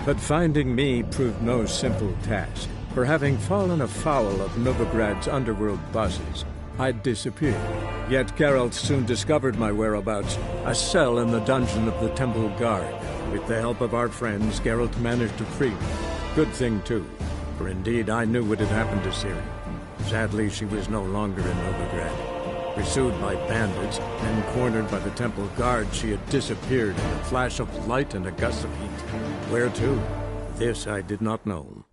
But finding me proved no simple task, for having fallen afoul of Novigrad's underworld bosses, I'd disappeared. Yet Geralt soon discovered my whereabouts, a cell in the dungeon of the Temple Guard. With the help of our friends, Geralt managed to free me. Good thing, too, for indeed I knew what had happened to Ciri. Sadly, she was no longer in Novigrad. Pursued by bandits, and cornered by the Temple Guard, she had disappeared in a flash of light and a gust of heat. Where to? This I did not know.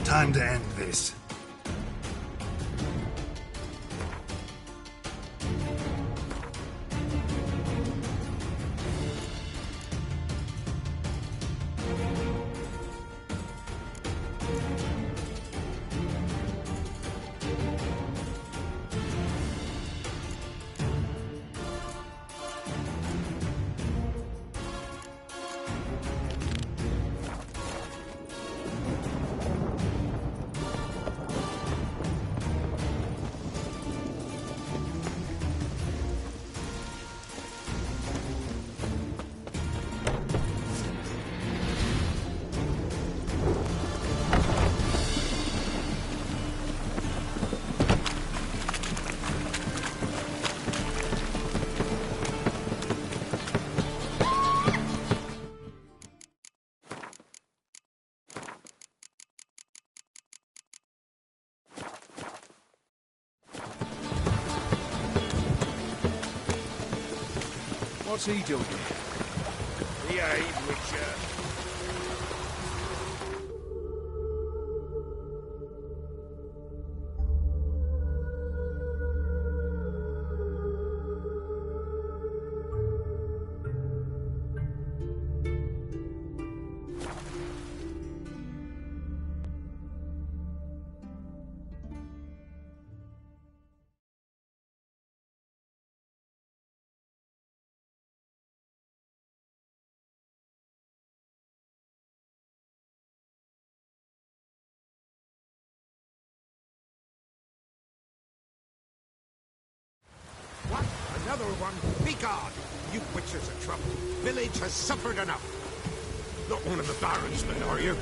Time to end this. What's he doing here? The aid Witcher. What? Another one? Begone! You witches are trouble. Village has suffered enough. Not one of the Baron's men, are you?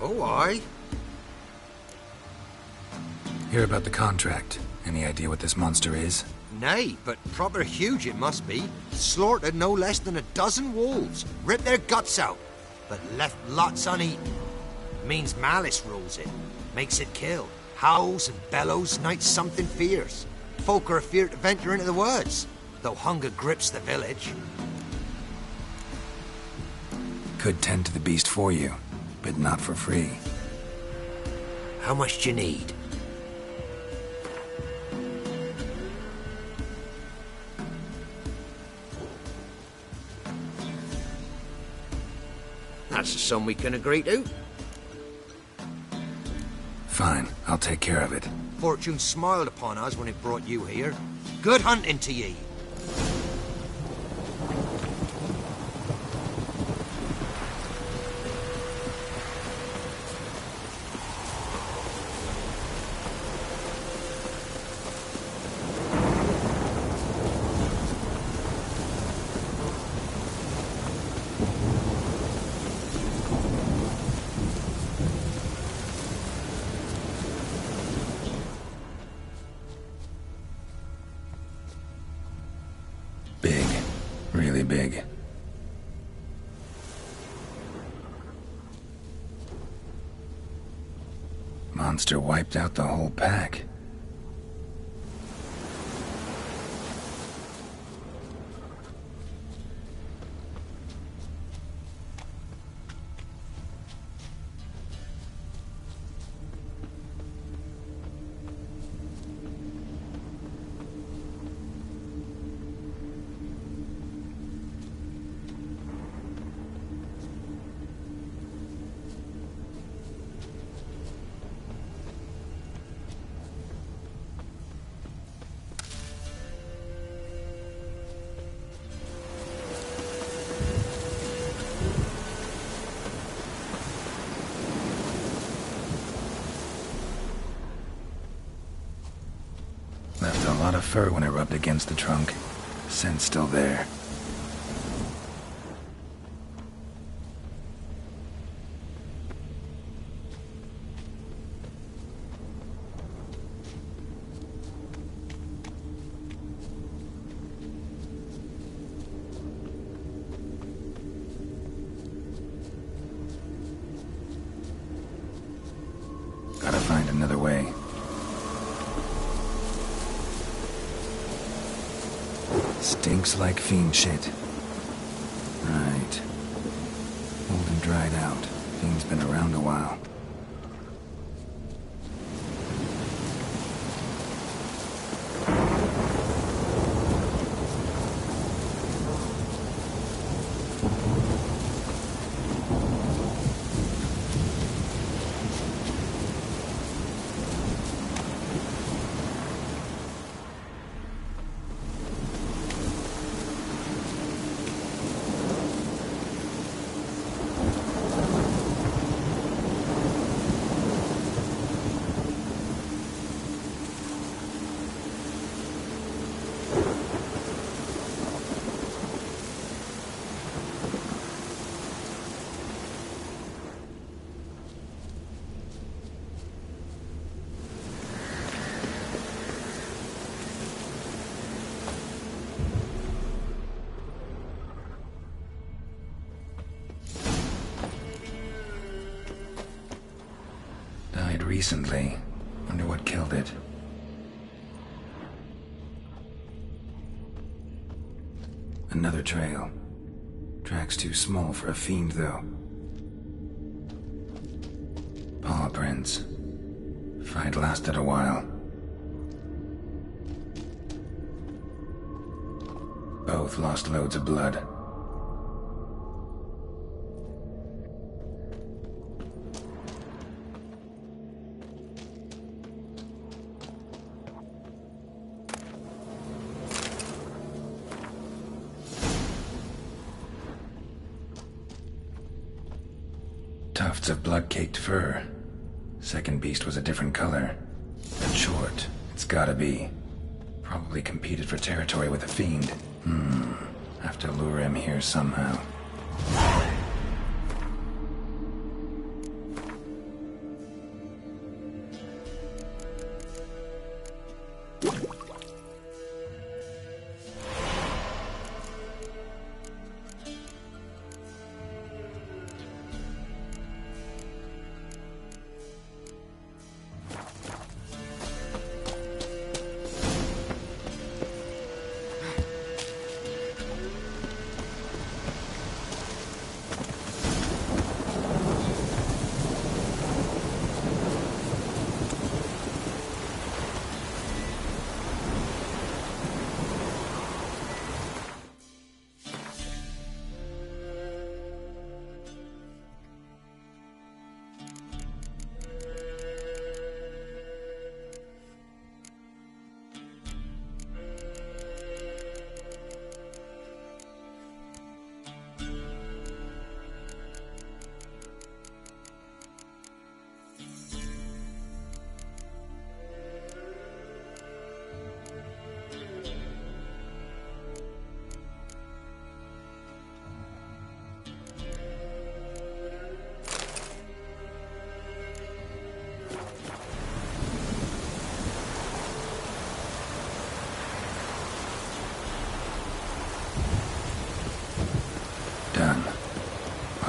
Oh, aye. Hear about the contract. Any idea what this monster is? Nay, but proper huge it must be. Slaughtered no less than a dozen wolves. Ripped their guts out, but left lots uneaten. Means malice rules it. Makes it kill. Howls and bellows, nights something fierce. Folk are afeard to venture into the woods, though hunger grips the village. Could tend to the beast for you, but not for free. How much do you need? That's a sum we can agree to. Fine, I'll take care of it. Fortune smiled upon us when it brought you here. Good hunting to ye. Big. Really big. Monster wiped out the whole pack. Left a lot of fur when I rubbed against the trunk. Scent's still there. Gotta find another way. Stinks like fiend shit. Right. Old and dried out. Fiend's been around a while. Died recently. Wonder what killed it. Another trail. Track's too small for a fiend, though. Paw prints. Fight lasted a while. Both lost loads of blood. Tufts of blood-caked fur. Second beast was a different color. And short. It's gotta be. Probably competed for territory with a fiend. Have to lure him here somehow.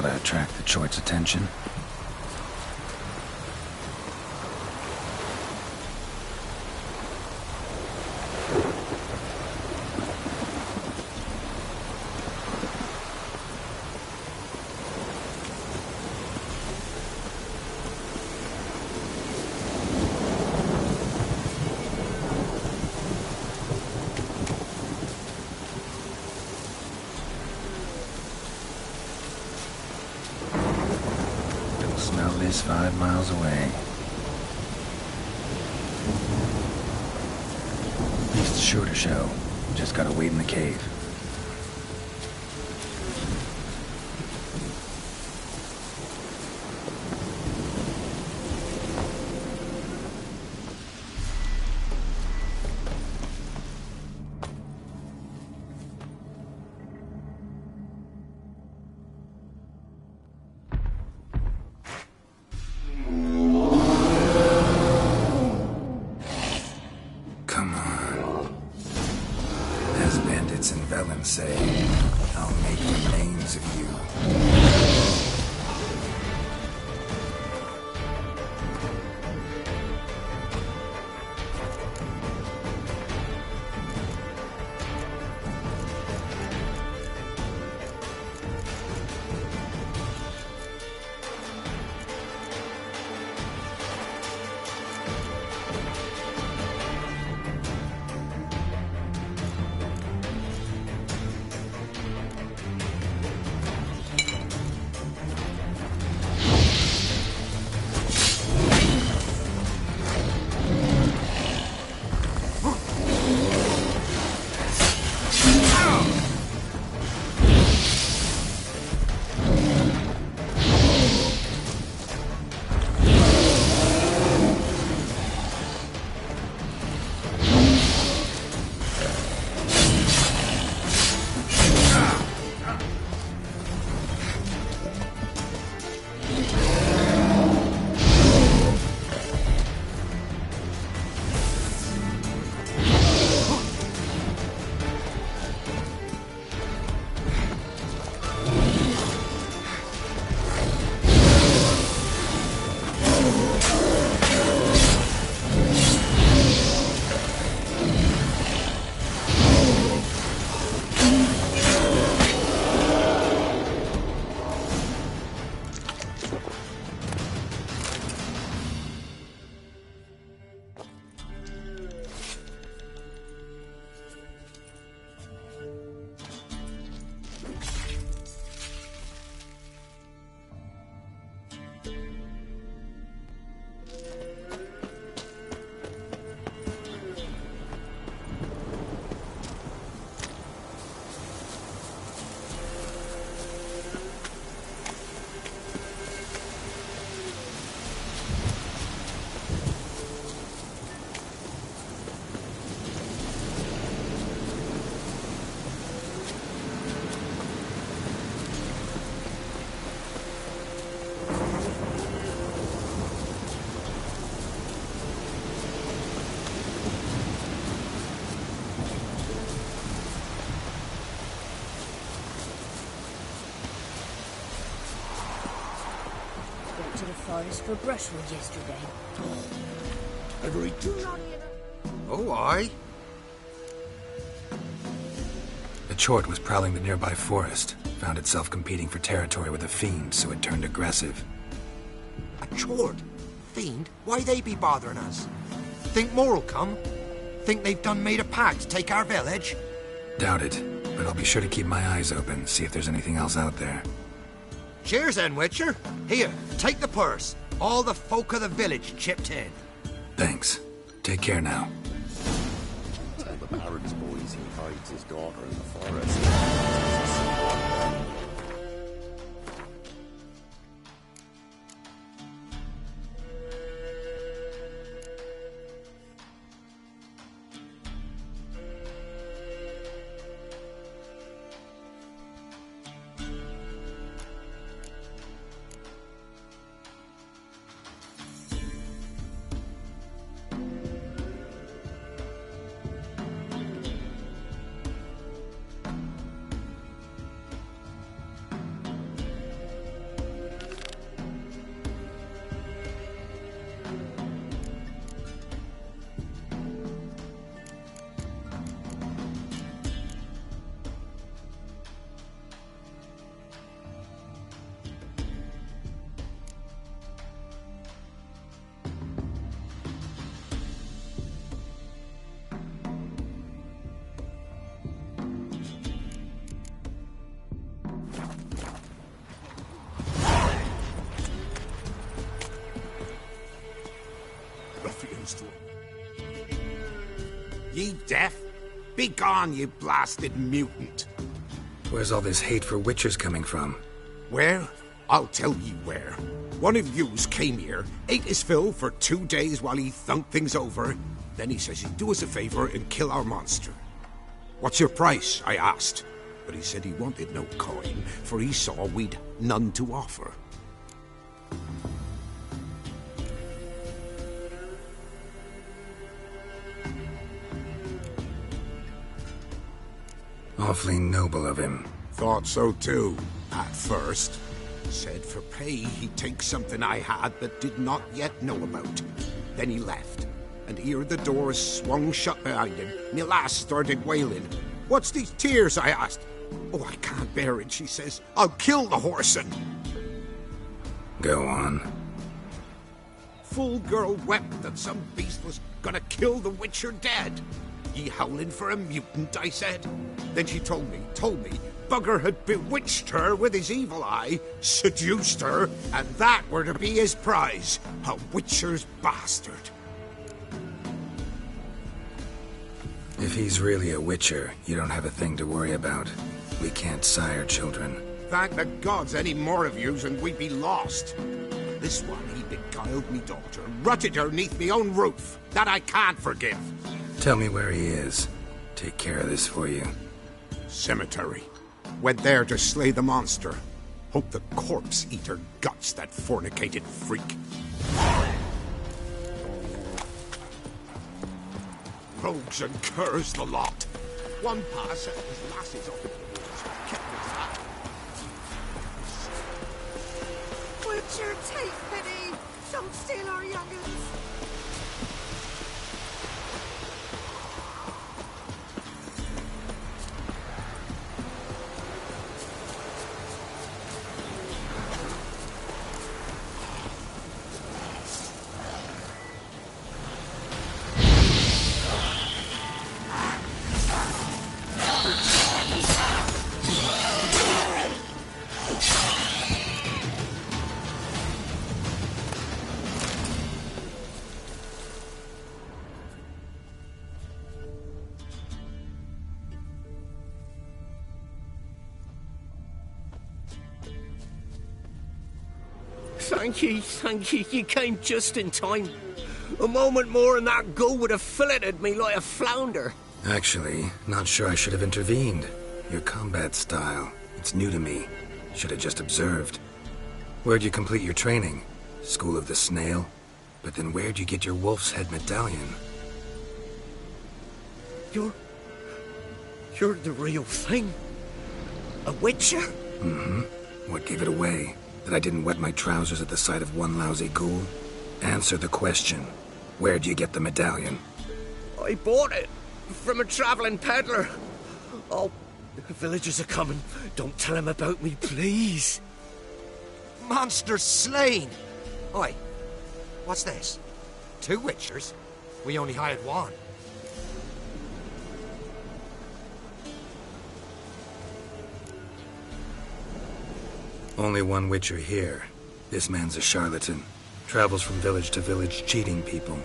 Ought to attract the Choit's attention. Smell this 5 miles away. Beast's sure to show. Just gotta wait in the cave. Say, I'll make remains of you. To the forest for brushwood yesterday. Every Oh, aye. The Chort was prowling the nearby forest. Found itself competing for territory with a fiend, so it turned aggressive. A Chort? Fiend? Why they be bothering us? Think more'll come? Think they've done made a pact to take our village? Doubt it, but I'll be sure to keep my eyes open, see if there's anything else out there. Cheers then, Witcher. Here, take the purse. All the folk of the village chipped in. Thanks. Take care now. Tell the Baron's boys he hides his daughter in the forest. happens to him. Ye deaf? Begone, ye blasted mutant! Where's all this hate for Witchers coming from? Where? I'll tell ye where. One of yous came here, ate his fill for 2 days while he thunked things over. Then he says he'd do us a favor and kill our monster. What's your price? I asked. But he said he wanted no coin, for he saw we'd none to offer. Awfully noble of him. Thought so too, at first. Said for pay he'd take something I had but did not yet know about. Then he left, and ere the doors swung shut behind him, me lass started wailing. What's these tears? I asked. Oh, I can't bear it, she says. I'll kill the whoreson. Go on. Full girl wept that some beast was gonna kill the Witcher dead. Ye howling for a mutant, I said. Then she told me, Bugger had bewitched her with his evil eye, seduced her, and that were to be his prize, a Witcher's bastard. If he's really a Witcher, you don't have a thing to worry about. We can't sire children. Thank the gods any more of yous and we'd be lost. But this one, he beguiled me daughter, rutted her neath me own roof. That I can't forgive. Tell me where he is. Take care of this for you. Cemetery. Went there to slay the monster. Hope the corpse eat her guts, that fornicated freak. Rogues and curs the lot. One pa set his lasses up in the woods, kept his eye. Witcher, take pity! Don't steal our young'uns! Thank you, you came just in time. A moment more and that gull would have filleted me like a flounder. Actually, not sure I should have intervened. Your combat style, it's new to me. Should have just observed. Where'd you complete your training? School of the Snail? But then where'd you get your wolf's head medallion? You're the real thing? A Witcher? Mm-hmm. What gave it away? That I didn't wet my trousers at the sight of one lousy ghoul? Answer the question. Where'd you get the medallion? I bought it from a traveling peddler. Oh, the villagers are coming. Don't tell them about me, please. Monster slain! Oi, what's this? 2 Witchers? We only hired one. Only one Witcher here. This man's a charlatan. Travels from village to village cheating people.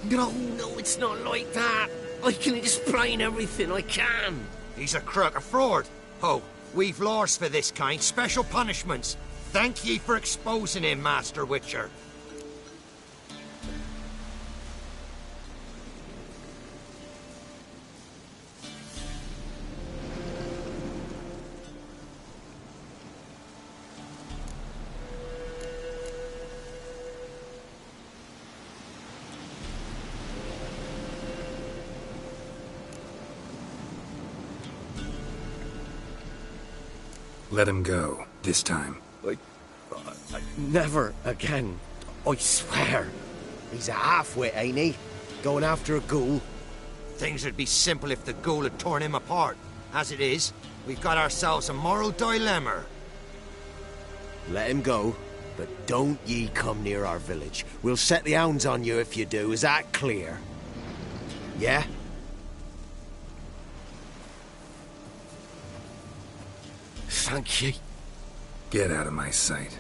No, it's not like that. I can explain everything I can. He's a crook, a fraud. Oh, we've laws for this kind, special punishments. Thank ye for exposing him, Master Witcher. Let him go, this time. I never again. I swear. He's a half-wit, ain't he? Going after a ghoul. Things would be simple if the ghoul had torn him apart. As it is, we've got ourselves a moral dilemma. Let him go, but don't ye come near our village. We'll set the hounds on you if you do. Is that clear? Yeah? Thank you. Get out of my sight.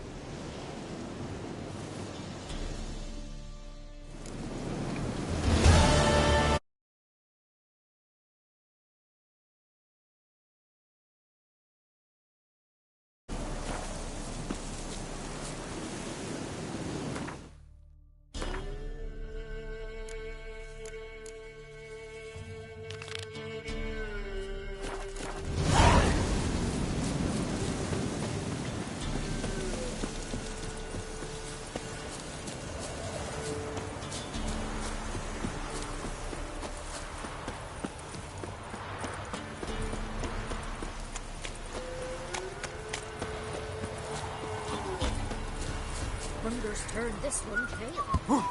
Hunger's turned this one pale.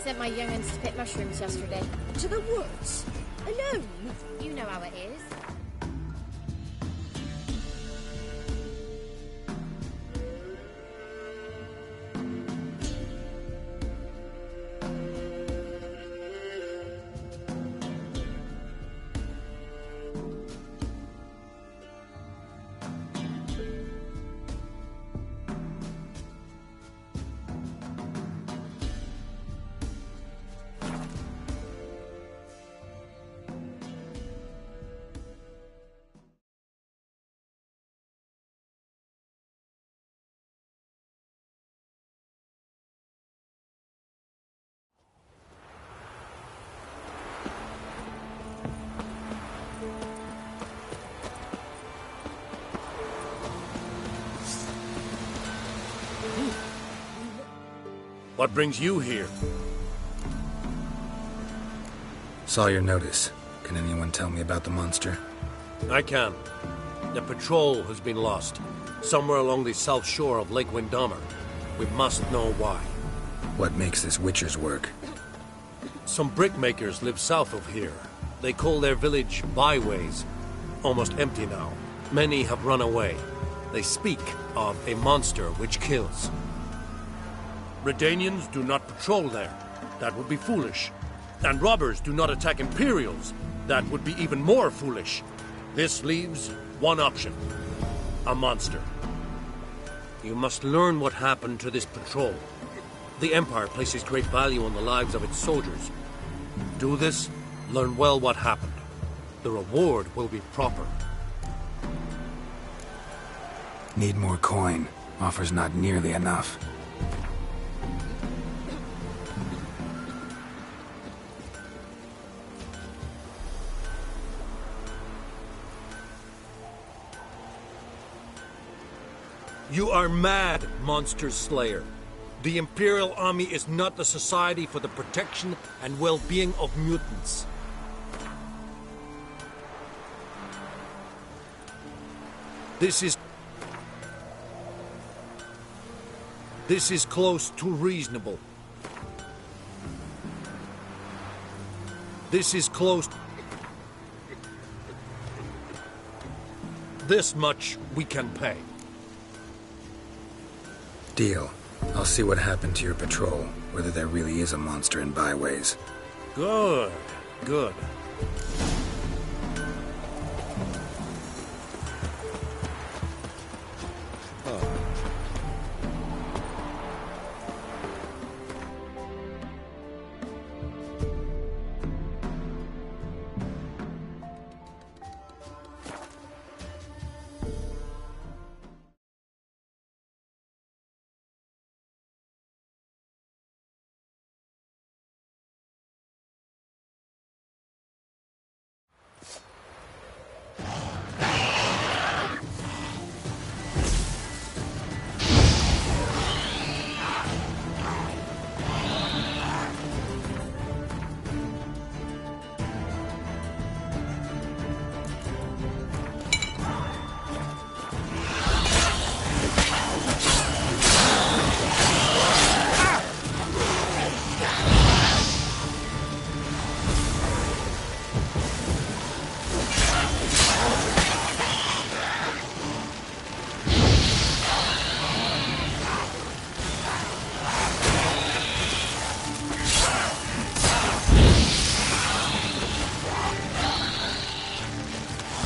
Sent my young'uns to pick mushrooms yesterday. To the woods? Alone? You know how it is. What brings you here? Saw your notice. Can anyone tell me about the monster? I can. The patrol has been lost. Somewhere along the south shore of Lake Windammer. We must know why. What makes this Witcher's work? Some brickmakers live south of here. They call their village byways. Almost empty now. Many have run away. They speak of a monster which kills. Redanians do not patrol there. That would be foolish. And robbers do not attack Imperials. That would be even more foolish. This leaves one option. A monster. You must learn what happened to this patrol. The Empire places great value on the lives of its soldiers. Do this, learn well what happened. The reward will be proper. Need more coin. Offer's not nearly enough. You are mad, Monster Slayer. The Imperial Army is not the Society for the Protection and Well-Being of Mutants. This is close to reasonable. This is close. This much we can pay. Deal. I'll see what happened to your patrol, whether there really is a monster in byways. Good, good.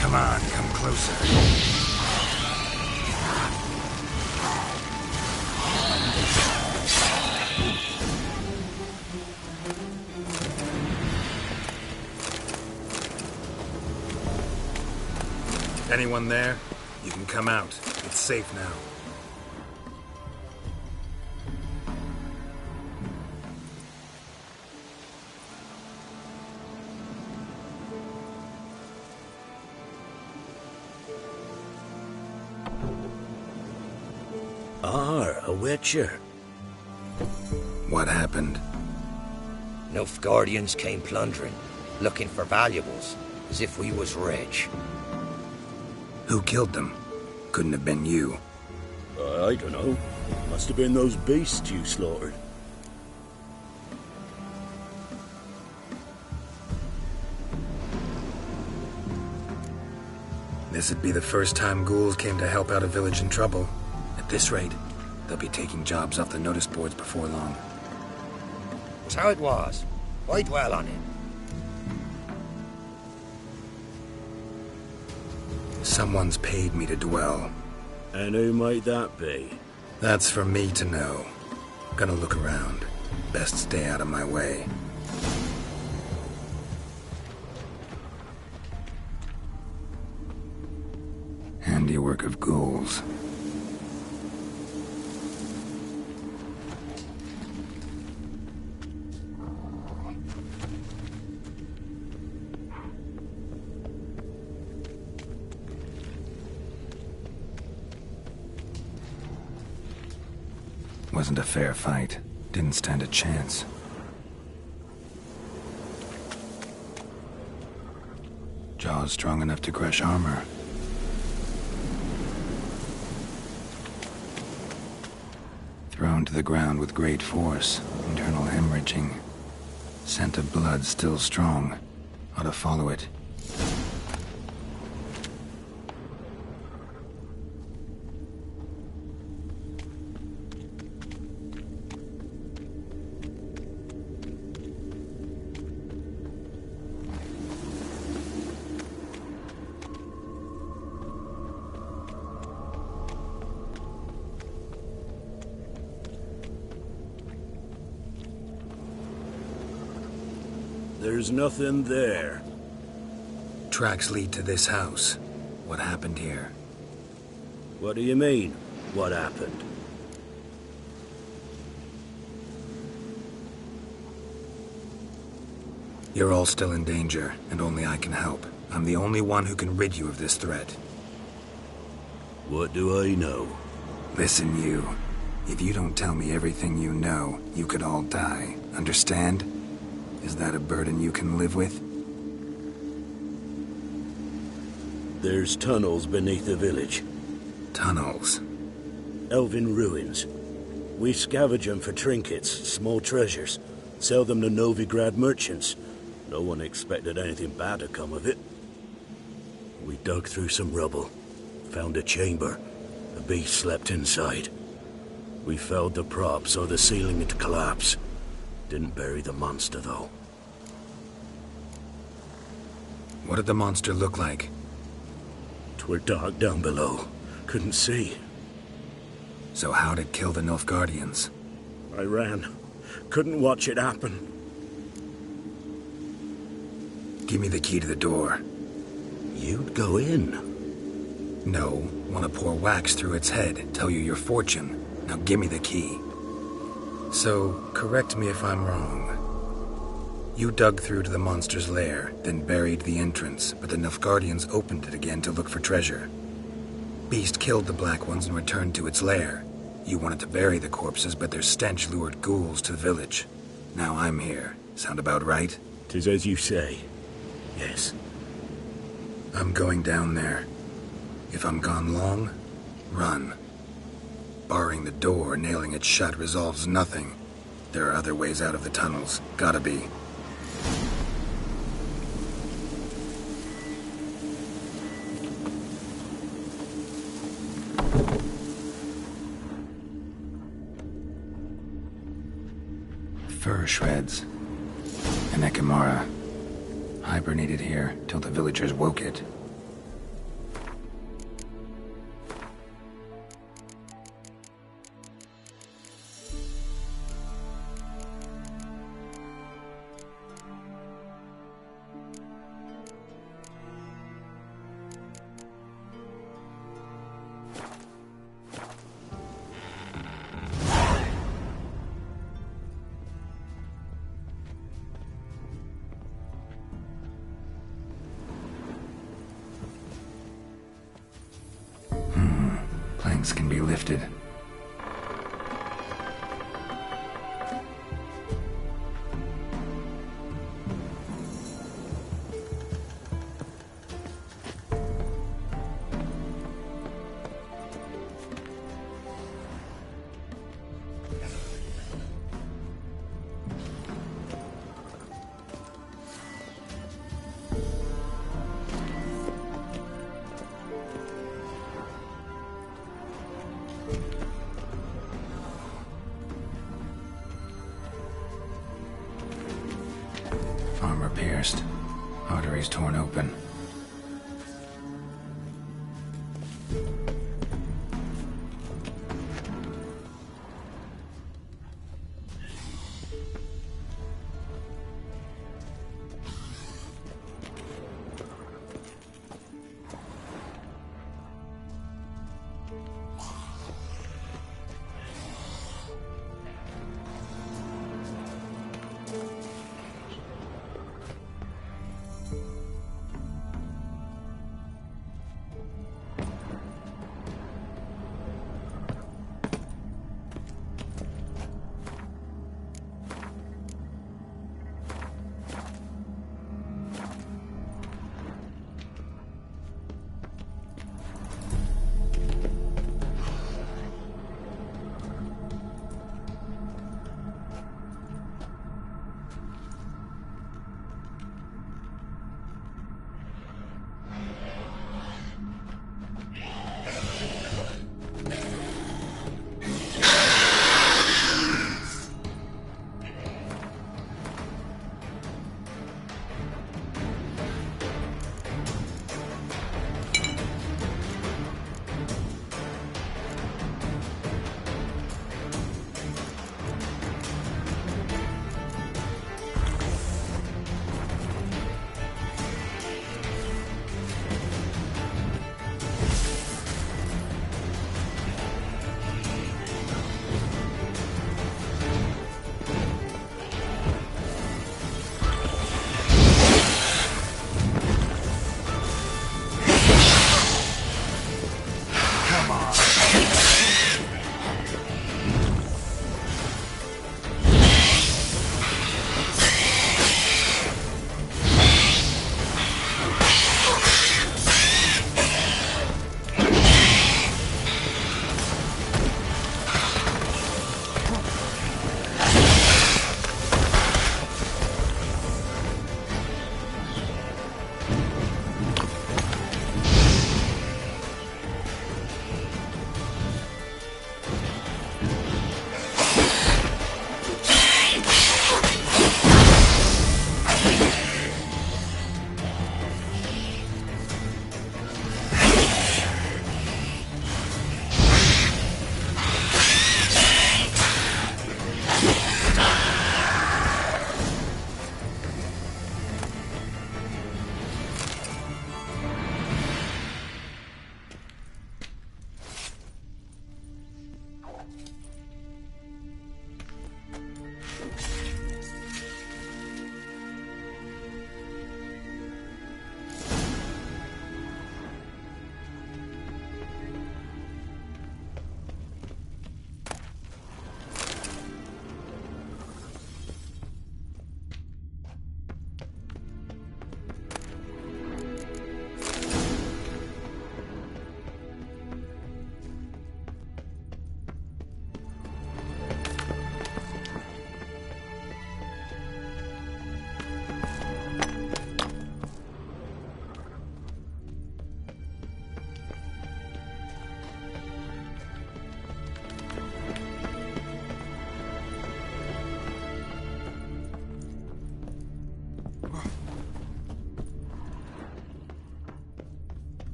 Come on, come closer. Anyone there? You can come out. It's safe now. A Witcher. What happened? Nilfgaardians came plundering, looking for valuables, as if we was rich. Who killed them? Couldn't have been you. I don't know. Must have been those beasts you slaughtered. This'd be the first time ghouls came to help out a village in trouble. At this rate, they'll be taking jobs off the notice boards before long. Was how it was. Why dwell on it? Someone's paid me to dwell. And who might that be? That's for me to know. Gonna look around. Best stay out of my way. Handiwork of ghouls. Wasn't a fair fight. Didn't stand a chance. Jaws strong enough to crush armor. Thrown to the ground with great force. Internal hemorrhaging. Scent of blood still strong. Ought to follow it. There's nothing there. Tracks lead to this house. What happened here? What do you mean, what happened? You're all still in danger, and only I can help. I'm the only one who can rid you of this threat. What do I know? Listen, you. If you don't tell me everything you know, you could all die. Understand? Is that a burden you can live with? There's tunnels beneath the village. Tunnels? Elven ruins. We scavenge them for trinkets, small treasures. Sell them to Novigrad merchants. No one expected anything bad to come of it. We dug through some rubble. Found a chamber. The beast slept inside. We felled the prop so the ceiling had collapsed. Didn't bury the monster, though. What did the monster look like? 'Twere dark down below. Couldn't see. So how'd it kill the Nilfgaardians? I ran. Couldn't watch it happen. Give me the key to the door. You'd go in? No. Want to pour wax through its head, tell you your fortune. Now give me the key. So, correct me if I'm wrong. You dug through to the monster's lair, then buried the entrance, but the Nilfgaardians opened it again to look for treasure. Beast killed the Black Ones and returned to its lair. You wanted to bury the corpses, but their stench lured ghouls to the village. Now I'm here. Sound about right? 'Tis as you say. Yes. I'm going down there. If I'm gone long, run. Barring the door, nailing it shut resolves nothing. There are other ways out of the tunnels. Gotta be. Fur shreds. An Ekimara. Hibernated here till the villagers woke it. Planks can be lifted. arteries torn open.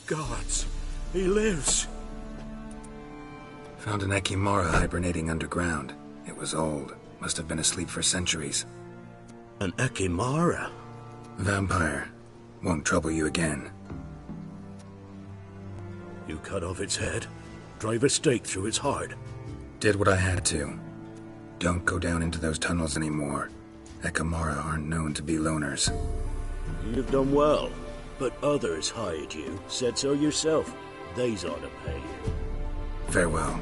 Gods, he lives. Found an Ekimara hibernating underground. It was old. Must have been asleep for centuries. An Ekimara? Vampire. Won't trouble you again. You cut off its head? Drive a stake through its heart? Did what I had to. Don't go down into those tunnels anymore. Ekimara aren't known to be loners. You've done well. But others hired you. Said so yourself. They's ought to pay you. Farewell.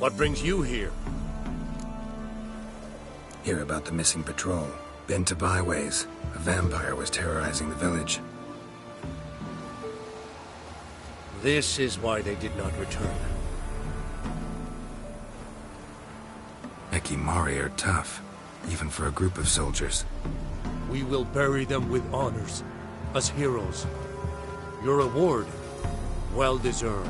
What brings you here? Hear about the missing patrol. Been to byways. A vampire was terrorizing the village. This is why they did not return. Ekimari are tough, even for a group of soldiers. We will bury them with honors, as heroes. Your reward, well deserved.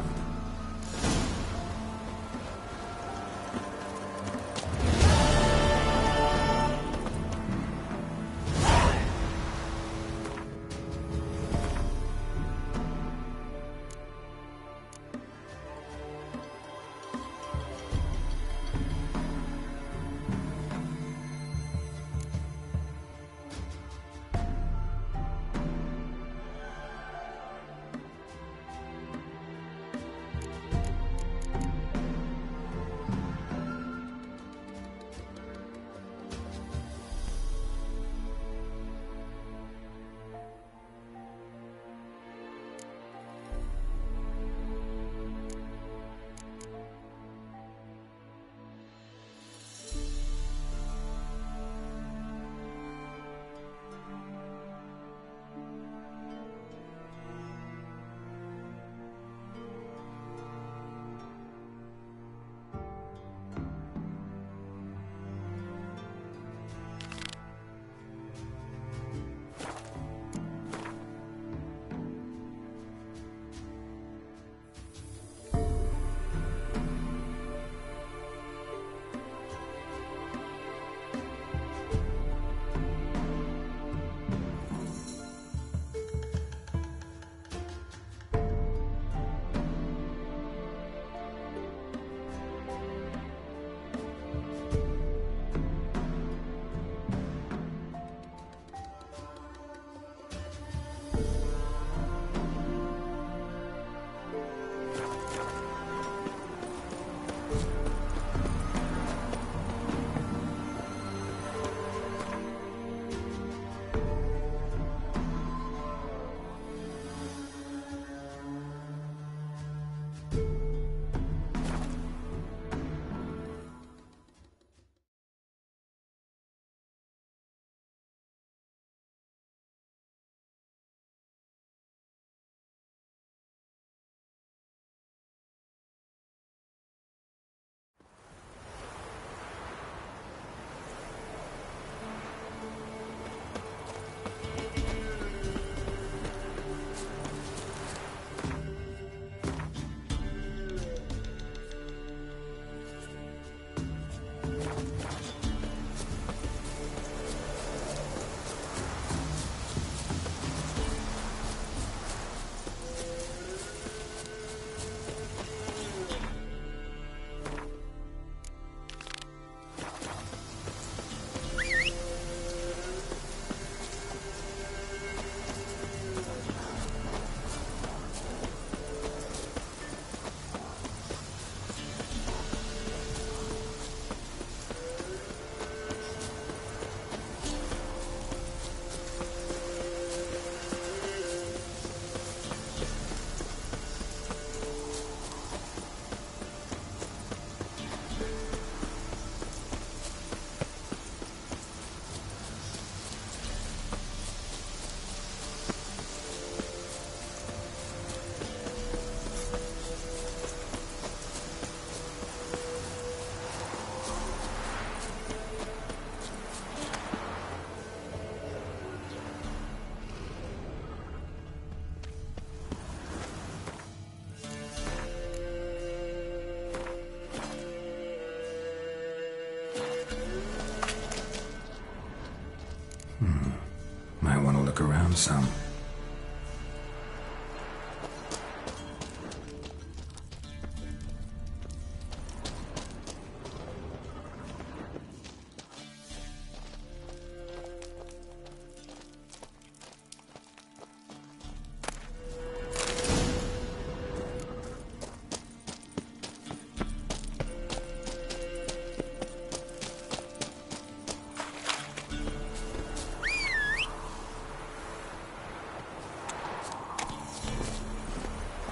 Might want to look around some.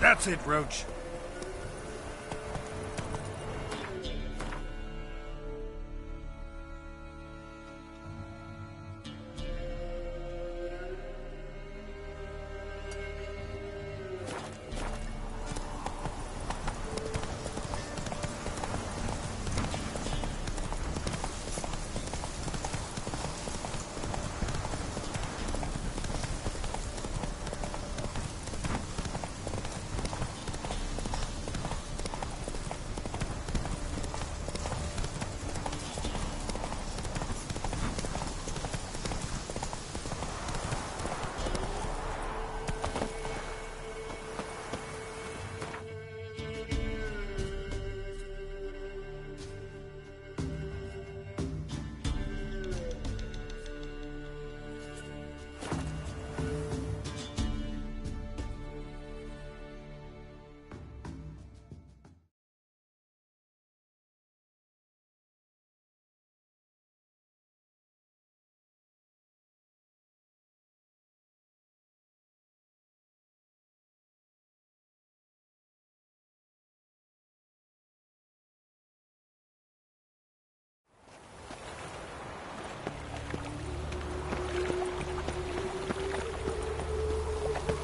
That's it, Roach.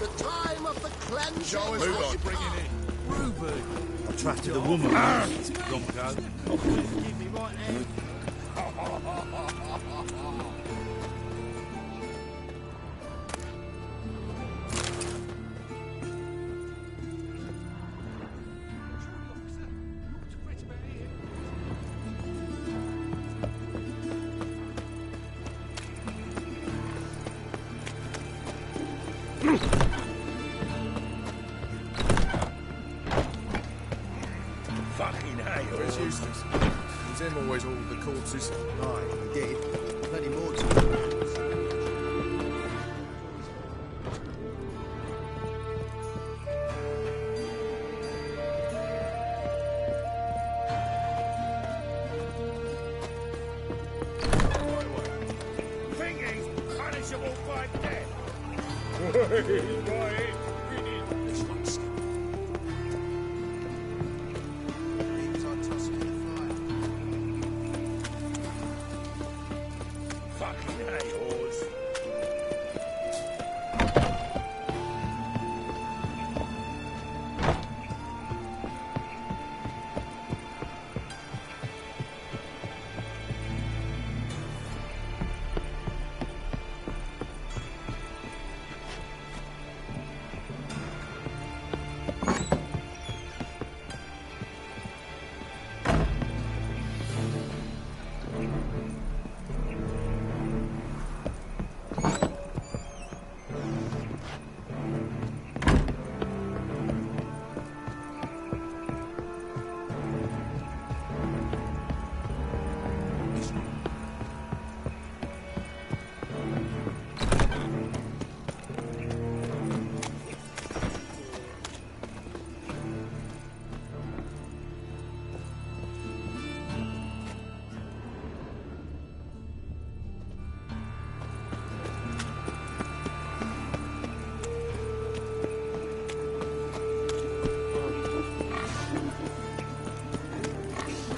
The time of the cleansing. Show us what you're bringing in. Ruby. I trusted a woman. Ronco. Give me right hand. Fucking hell. Where's Eustace? Is him always all the corpses? Aye, he did. Plenty more to do. Thingy's punishable by death. This one's still. Leaves I toss him in the fire. Fucking hay-horse.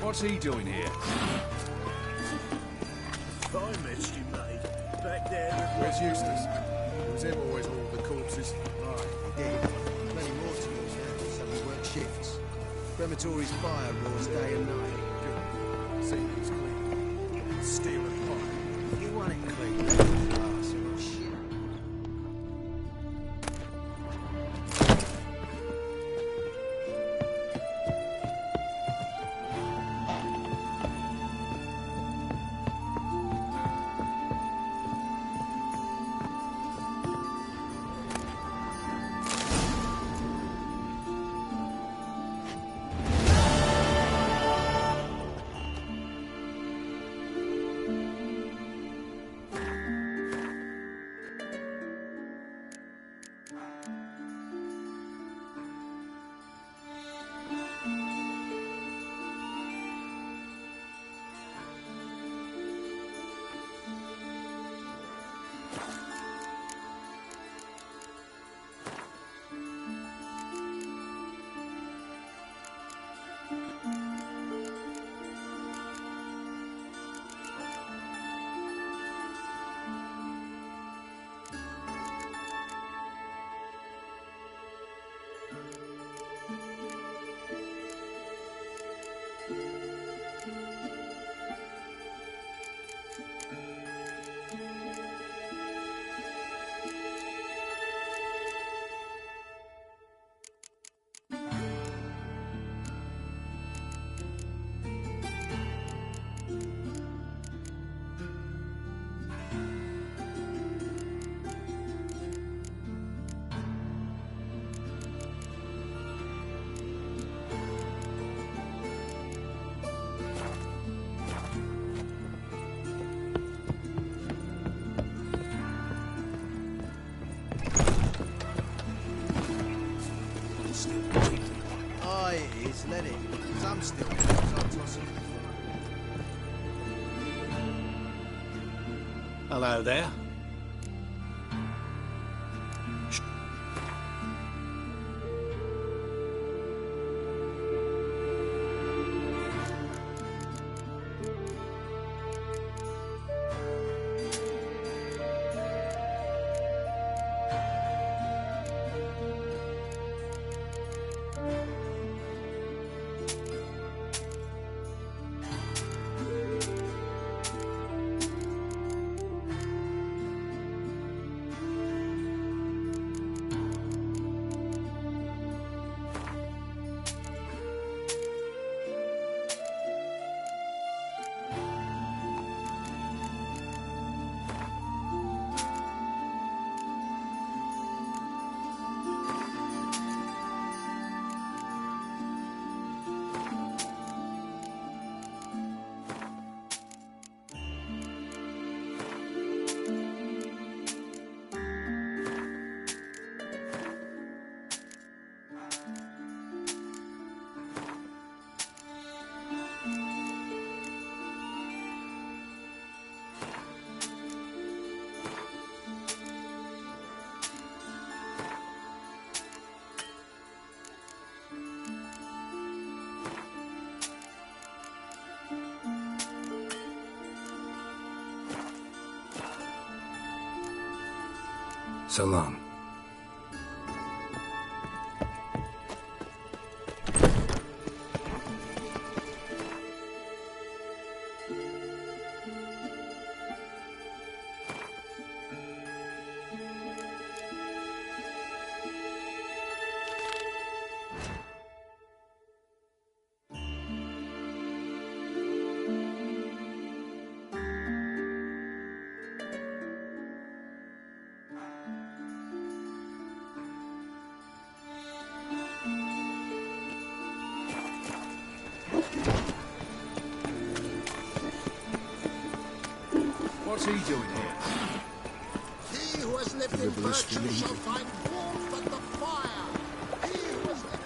What's he doing here? Fine mess you made. Back there. Where's Eustace? Was him always all the corpses? Aye, he did. Plenty more to do now. Some work shifts. Crematory's fire roars day and night. See these clean. Steel and fire. You want it clean. Glass or shit. Aye, it is. Let it. Some still. Some tossing. Hello there. So long. What's he doing here? He who has lived in virtue shall find warmth at the fire. He who has lived...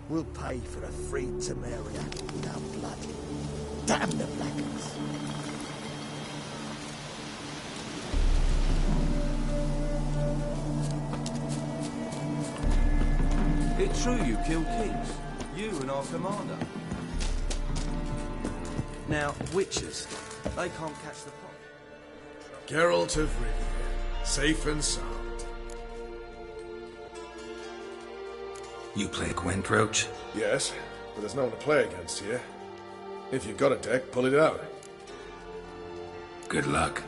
We'll pay for a free Temeria with our blood. Damn the blackguards! It's true you killed kings. You and our commander. Now, witches, they can't catch the pot. Geralt of Rivia, safe and sound. You play Gwent, Roach? Yes, but there's no one to play against here. If you've got a deck, pull it out. Good luck.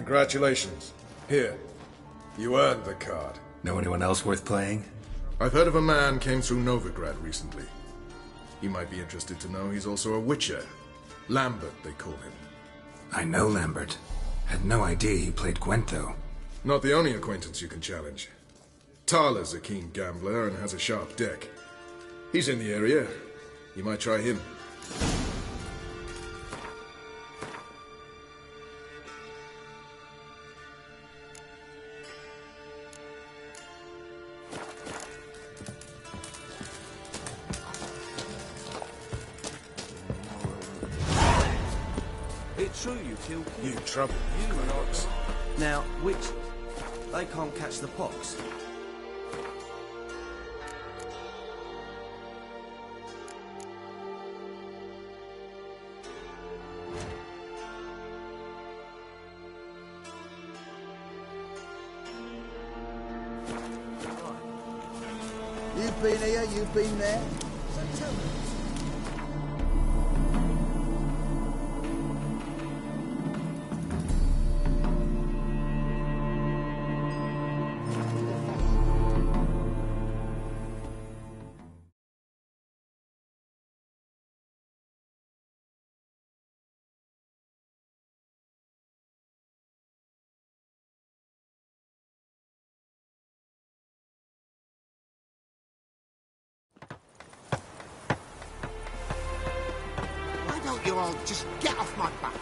Congratulations. Here. You earned the card. Know anyone else worth playing? I've heard of a man came through Novigrad recently. You might be interested to know he's also a witcher. Lambert, they call him. I know Lambert. Had no idea he played Gwent, though. Not the only acquaintance you can challenge. Tala's a keen gambler and has a sharp deck. He's in the area. You might try him. It's true you killed kids. You trouble. You and Ox. Now, witches, they can't catch the pox. You've been here, you've been there. So tell me. You all just get off my back.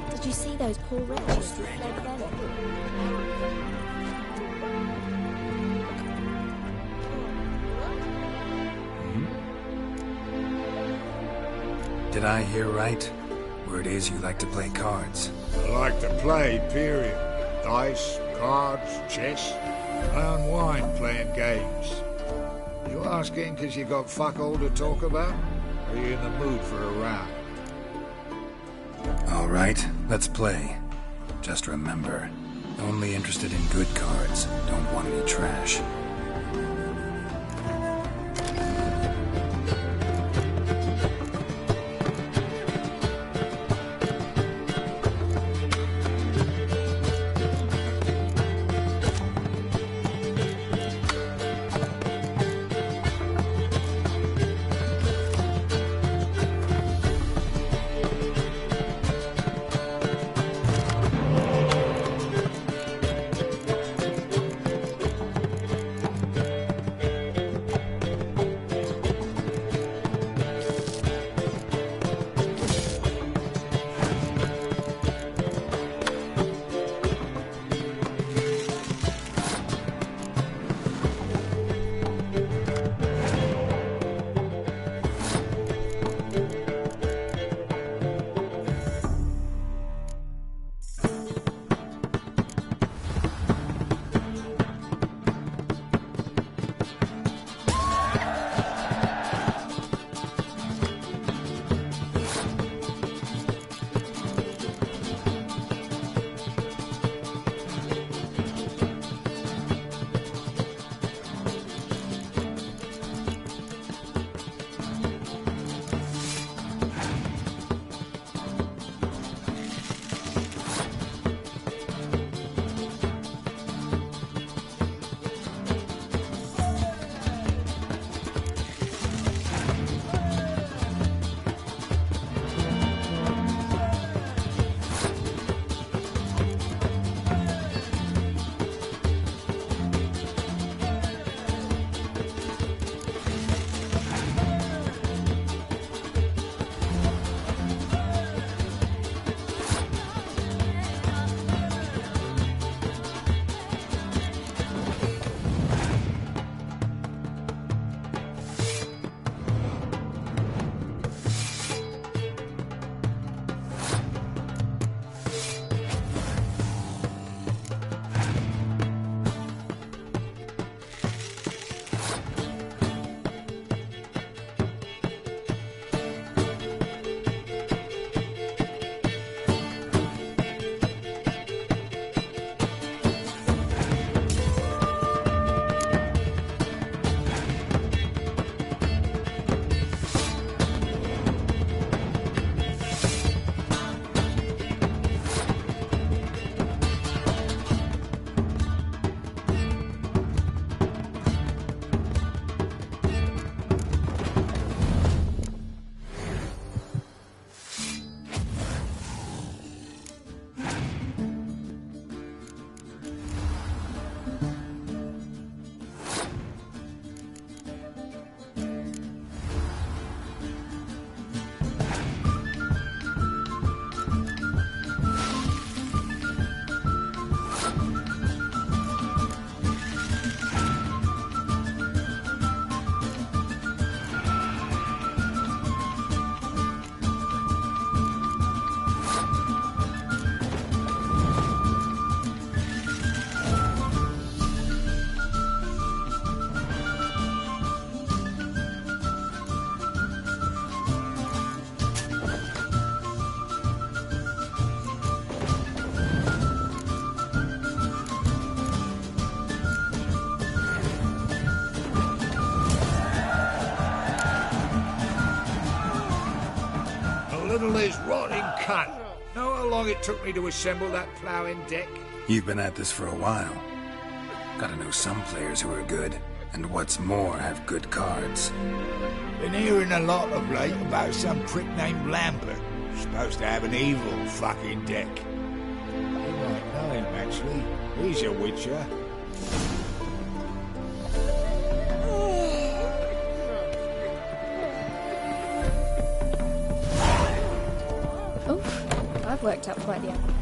Did you see those poor wretches who fled then? Did I hear right? Word is you like to play cards. I like to play, period. Dice, cards, chess. I unwind playing games. You asking because you got fuck all to talk about? Or are you in the mood for a round? All right, let's play. Just remember, only interested in good cards. Don't want any trash. this rotting cunt. Know how long it took me to assemble that ploughing deck? You've been at this for a while. Gotta know some players who are good, and what's more, have good cards. Been hearing a lot of late about some prick named Lambert. Supposed to have an evil fucking deck. You might know him, actually. He's a witcher. Oh, I've worked up quite the appetite.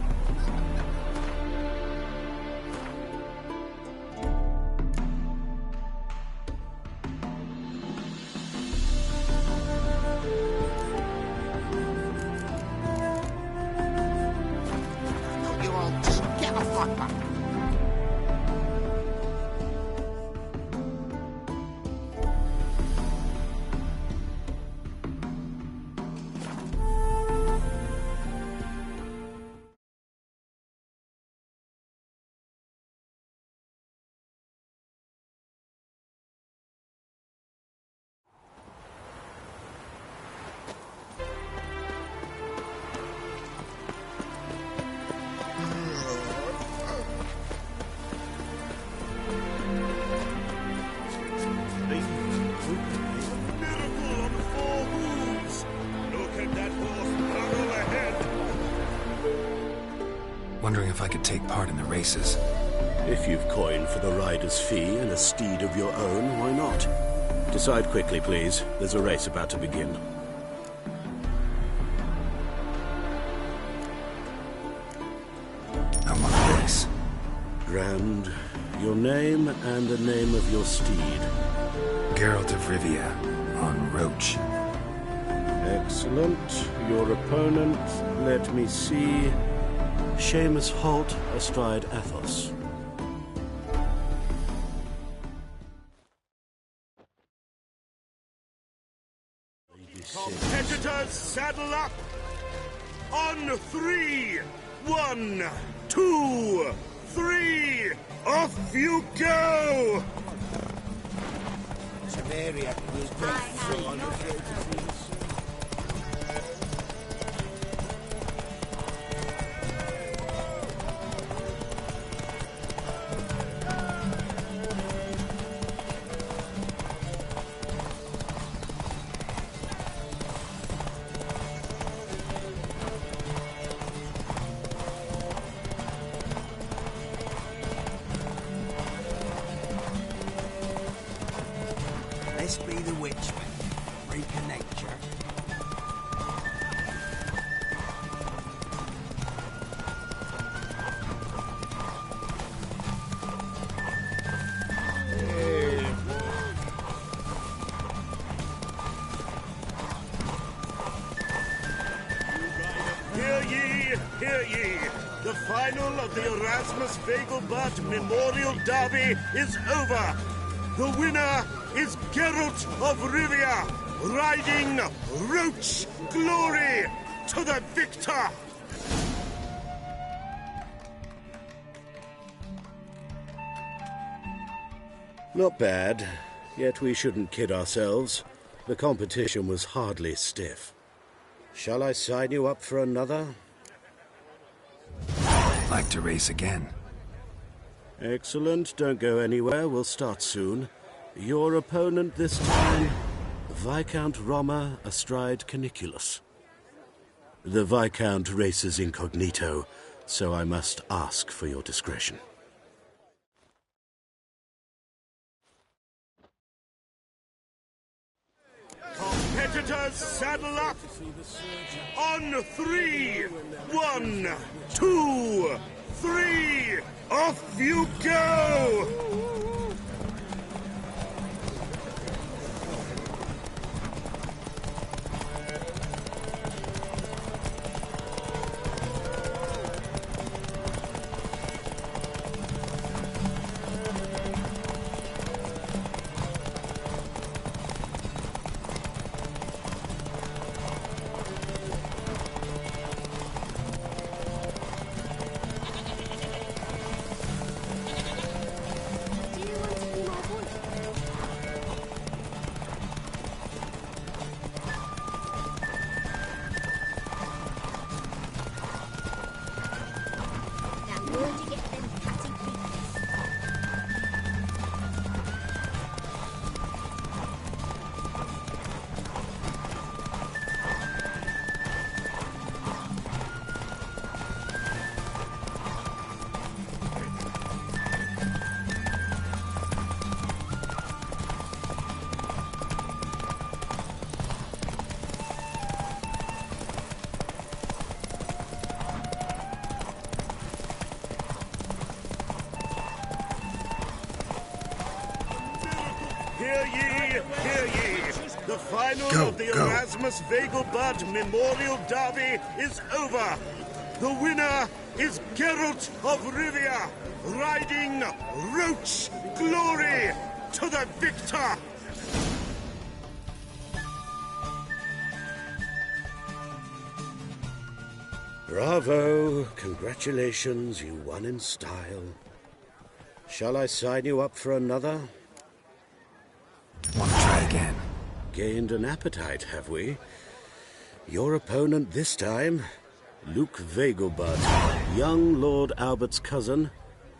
You all just get the fuck back. Wondering if I could take part in the races. If you've coined for the rider's fee and a steed of your own, why not? Decide quickly, please. There's a race about to begin. I want a race. Grand. Your name and the name of your steed. Geralt of Rivia, on Roach. Excellent. Your opponent, let me see. Seamus Holt astride Athos. Competitors, saddle up! On 3! 1, 2, 3! Off you go! Samaria is free on the Let's be the witchman, freak of nature. Hear ye, hear ye! The final of the Erasmus Vegelbart Memorial Derby is over! The winner is Geralt of Rivia, riding Roach Glory to the victor! Not bad, yet we shouldn't kid ourselves. The competition was hardly stiff. Shall I sign you up for another? Like to race again. Excellent, don't go anywhere, we'll start soon. Your opponent this time, Viscount Roma astride Caniculus. The Viscount races incognito, so I must ask for your discretion. Competitors, saddle up! On 3! 1, 2, 3! Off you go! Hear ye, hear ye. The final Go, of the go. Erasmus Vegelbud Memorial Derby is over. The winner is Geralt of Rivia, riding Roach Glory to the victor. Bravo! Congratulations, you won in style. Shall I sign you up for another? Want to try again? Gained an appetite, have we? Your opponent this time, Luke Vegelbud, young Lord Albert's cousin,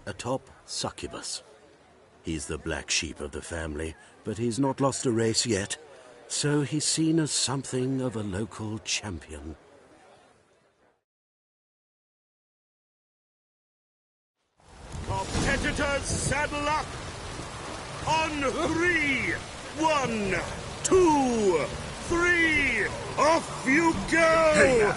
atop succubus. He's the black sheep of the family, but he's not lost a race yet, so he's seen as something of a local champion. Competitors, saddle up! On 3! 1, 2, 3! Off you go! Hey,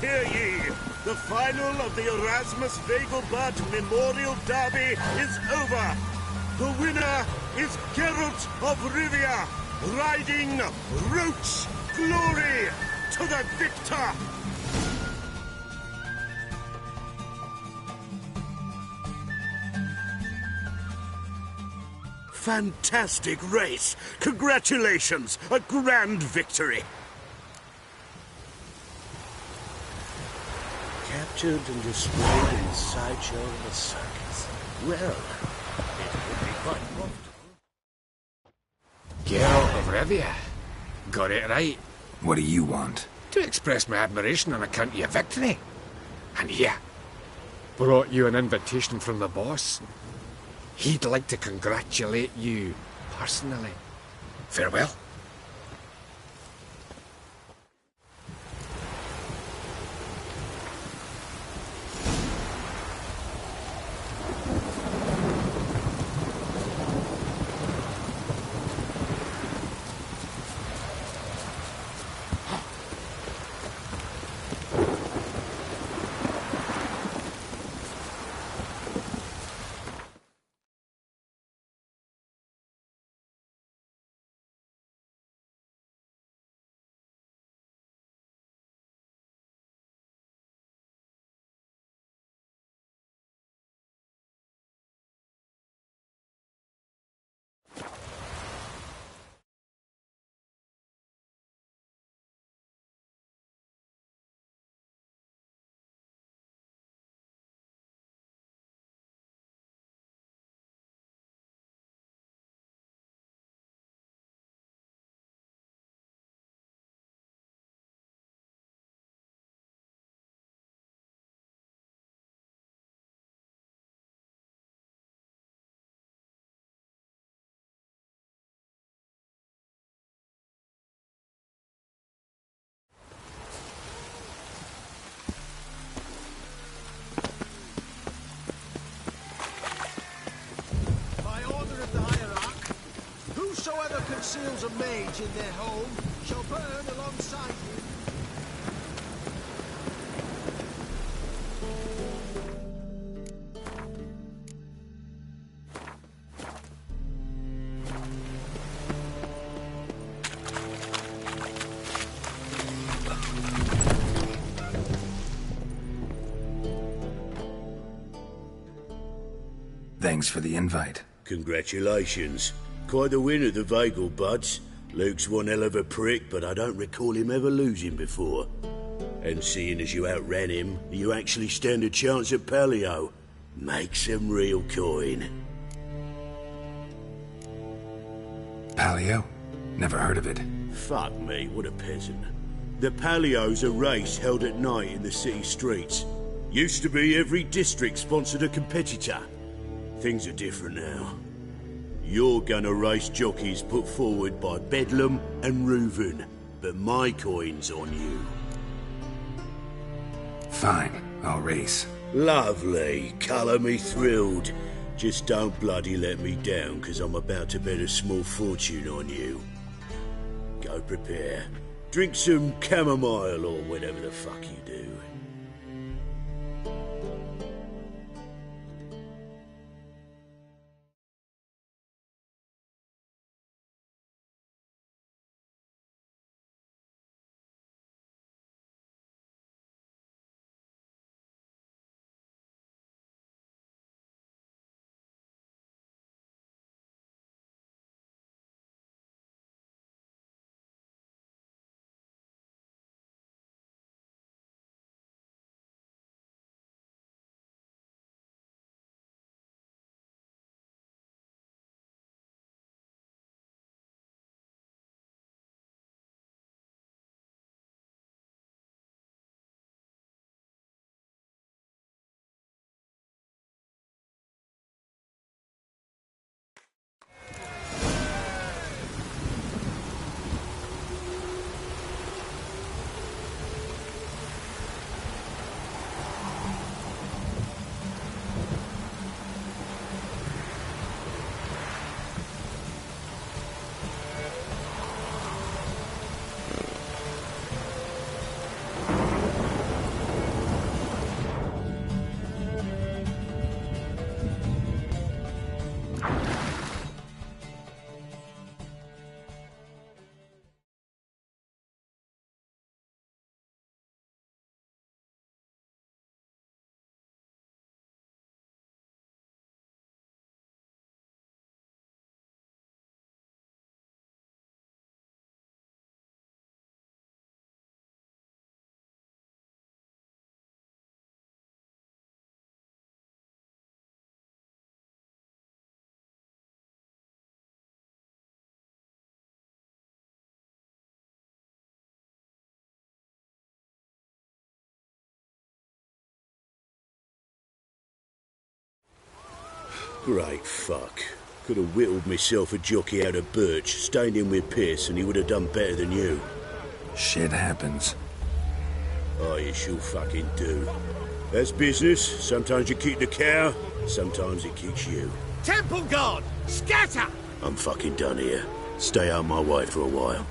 Hear ye! The final of the Erasmus Vegelbud Memorial Derby is over. The winner is Geralt of Rivia, riding Roach Glory to the victor. Fantastic race! Congratulations! A grand victory! Captured and displayed in the sideshow of a circus. Well, it would be quite profitable. Geralt of Rivia. Got it right. What do you want? To express my admiration on account of your victory. And here, brought you an invitation from the boss. He'd like to congratulate you personally. Farewell. Whosoever conceals a mage in their home shall burn alongside you. Thanks for the invite. Congratulations. Quite the winner, the Vagel Buds. Luke's one hell of a prick, but I don't recall him ever losing before. And seeing as you outran him, you actually stand a chance at Paleo. Make some real coin. Paleo? Never heard of it. Fuck me, what a peasant. The Paleo's a race held at night in the city streets. Used to be every district sponsored a competitor. Things are different now. You're gonna race jockeys put forward by Bedlam and Reuven, but my coin's on you. Fine, I'll race. Lovely, colour me thrilled. Just don't bloody let me down, 'cause I'm about to bet a small fortune on you. Go prepare. Drink some chamomile or whatever the fuck you do. Great fuck. Could have whittled myself a jockey out of birch, stained him with piss, and he would have done better than you. Shit happens. Oh, you sure fucking do. That's business. Sometimes you keep the cow, sometimes it keeps you. Temple Guard! Scatter! I'm fucking done here. Stay out of my way for a while.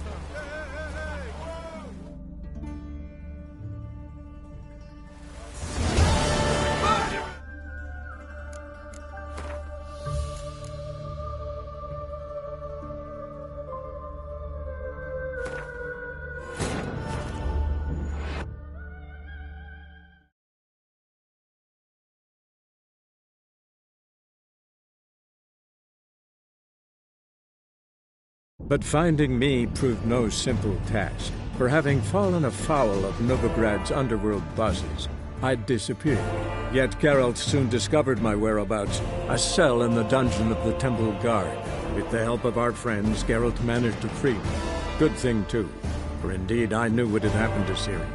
But finding me proved no simple task, for having fallen afoul of Novigrad's underworld bosses, I'd disappeared. Yet Geralt soon discovered my whereabouts, a cell in the dungeon of the Temple Guard. With the help of our friends, Geralt managed to free me. Good thing, too, for indeed I knew what had happened to Ciri.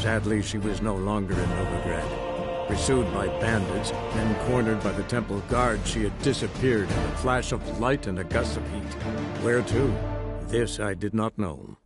Sadly, she was no longer in Novigrad. Pursued by bandits, then cornered by the Temple Guard, she had disappeared in a flash of light and a gust of heat. Where to? This I did not know.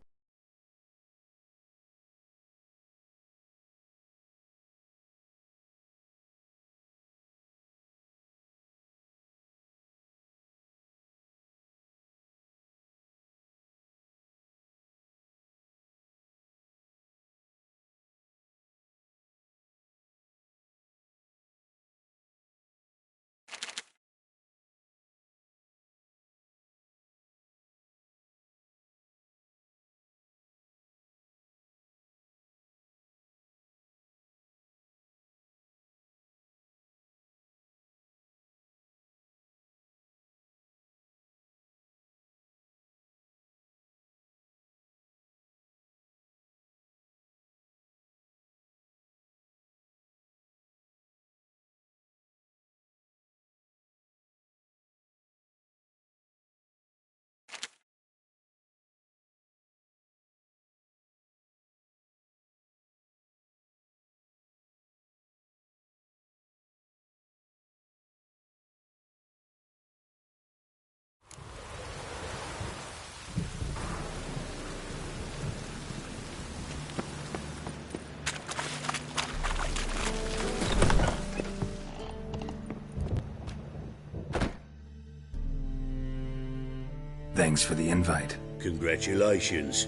Thanks for the invite. Congratulations.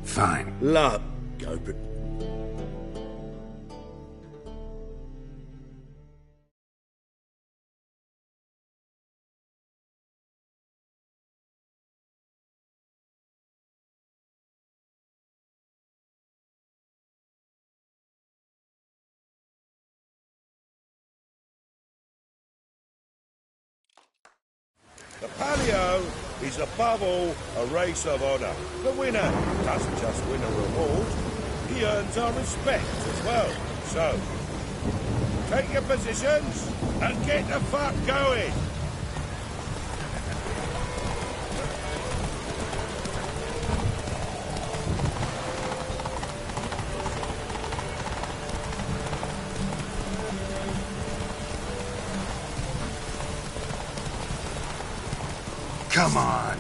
Fine. Luck. Go. The Palio is above all a race of honour. The winner doesn't just win a reward, he earns our respect as well. So, take your positions and get the fuck going! Come on.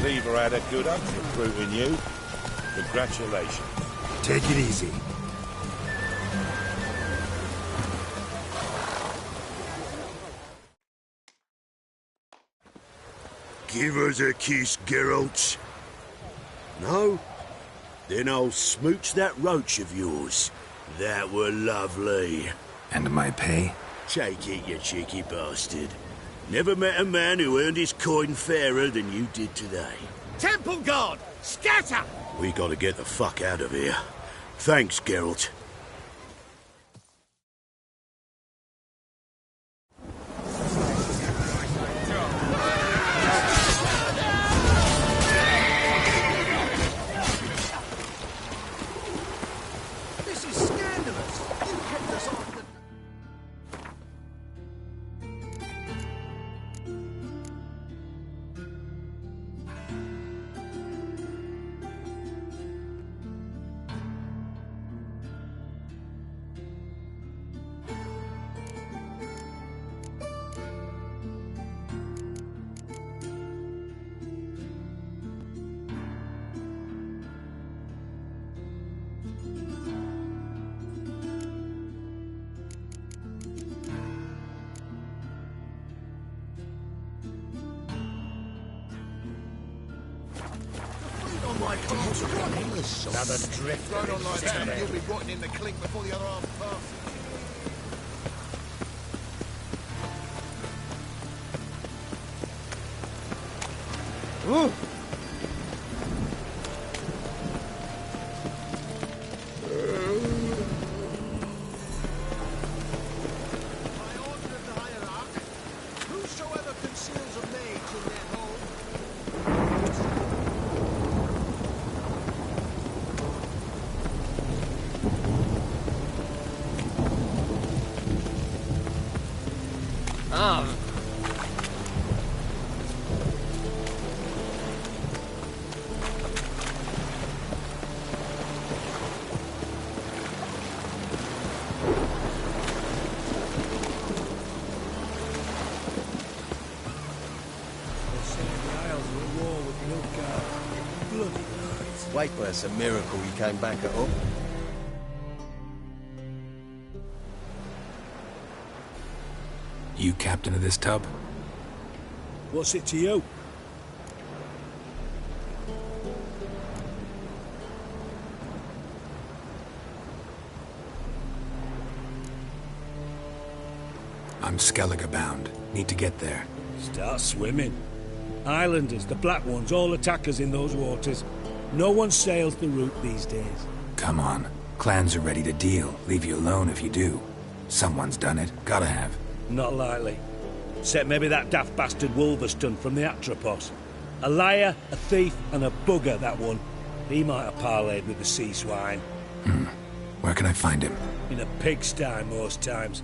Cleaver had a good up recruiting you. Congratulations. Take it easy. Give us a kiss, Geralt. No? Then I'll smooch that roach of yours. That were lovely. And my pay? Take it, you cheeky bastard. Never met a man who earned his coin fairer than you did today. Temple Guard! Scatter! We gotta get the fuck out of here. Thanks, Geralt. This is scandalous. You kept us off the... Another drift. Ride on like that, you'll be rotting in the clink before the other half passes. Ooh. Whosoever conceals a mage in their home... Wait, but it's a miracle he came back at all. You captain of this tub? What's it to you? I'm Skellige bound. Need to get there. Start swimming. Islanders, the Black Ones, all attackers in those waters. No one sails the route these days. Come on. Clans are ready to deal. Leave you alone if you do. Someone's done it. Gotta have. Not likely. Except maybe that daft bastard Wolverstone from the Atropos. A liar, a thief, and a bugger, that one. He might have parlayed with the sea swine. Where can I find him? In a pigsty most times.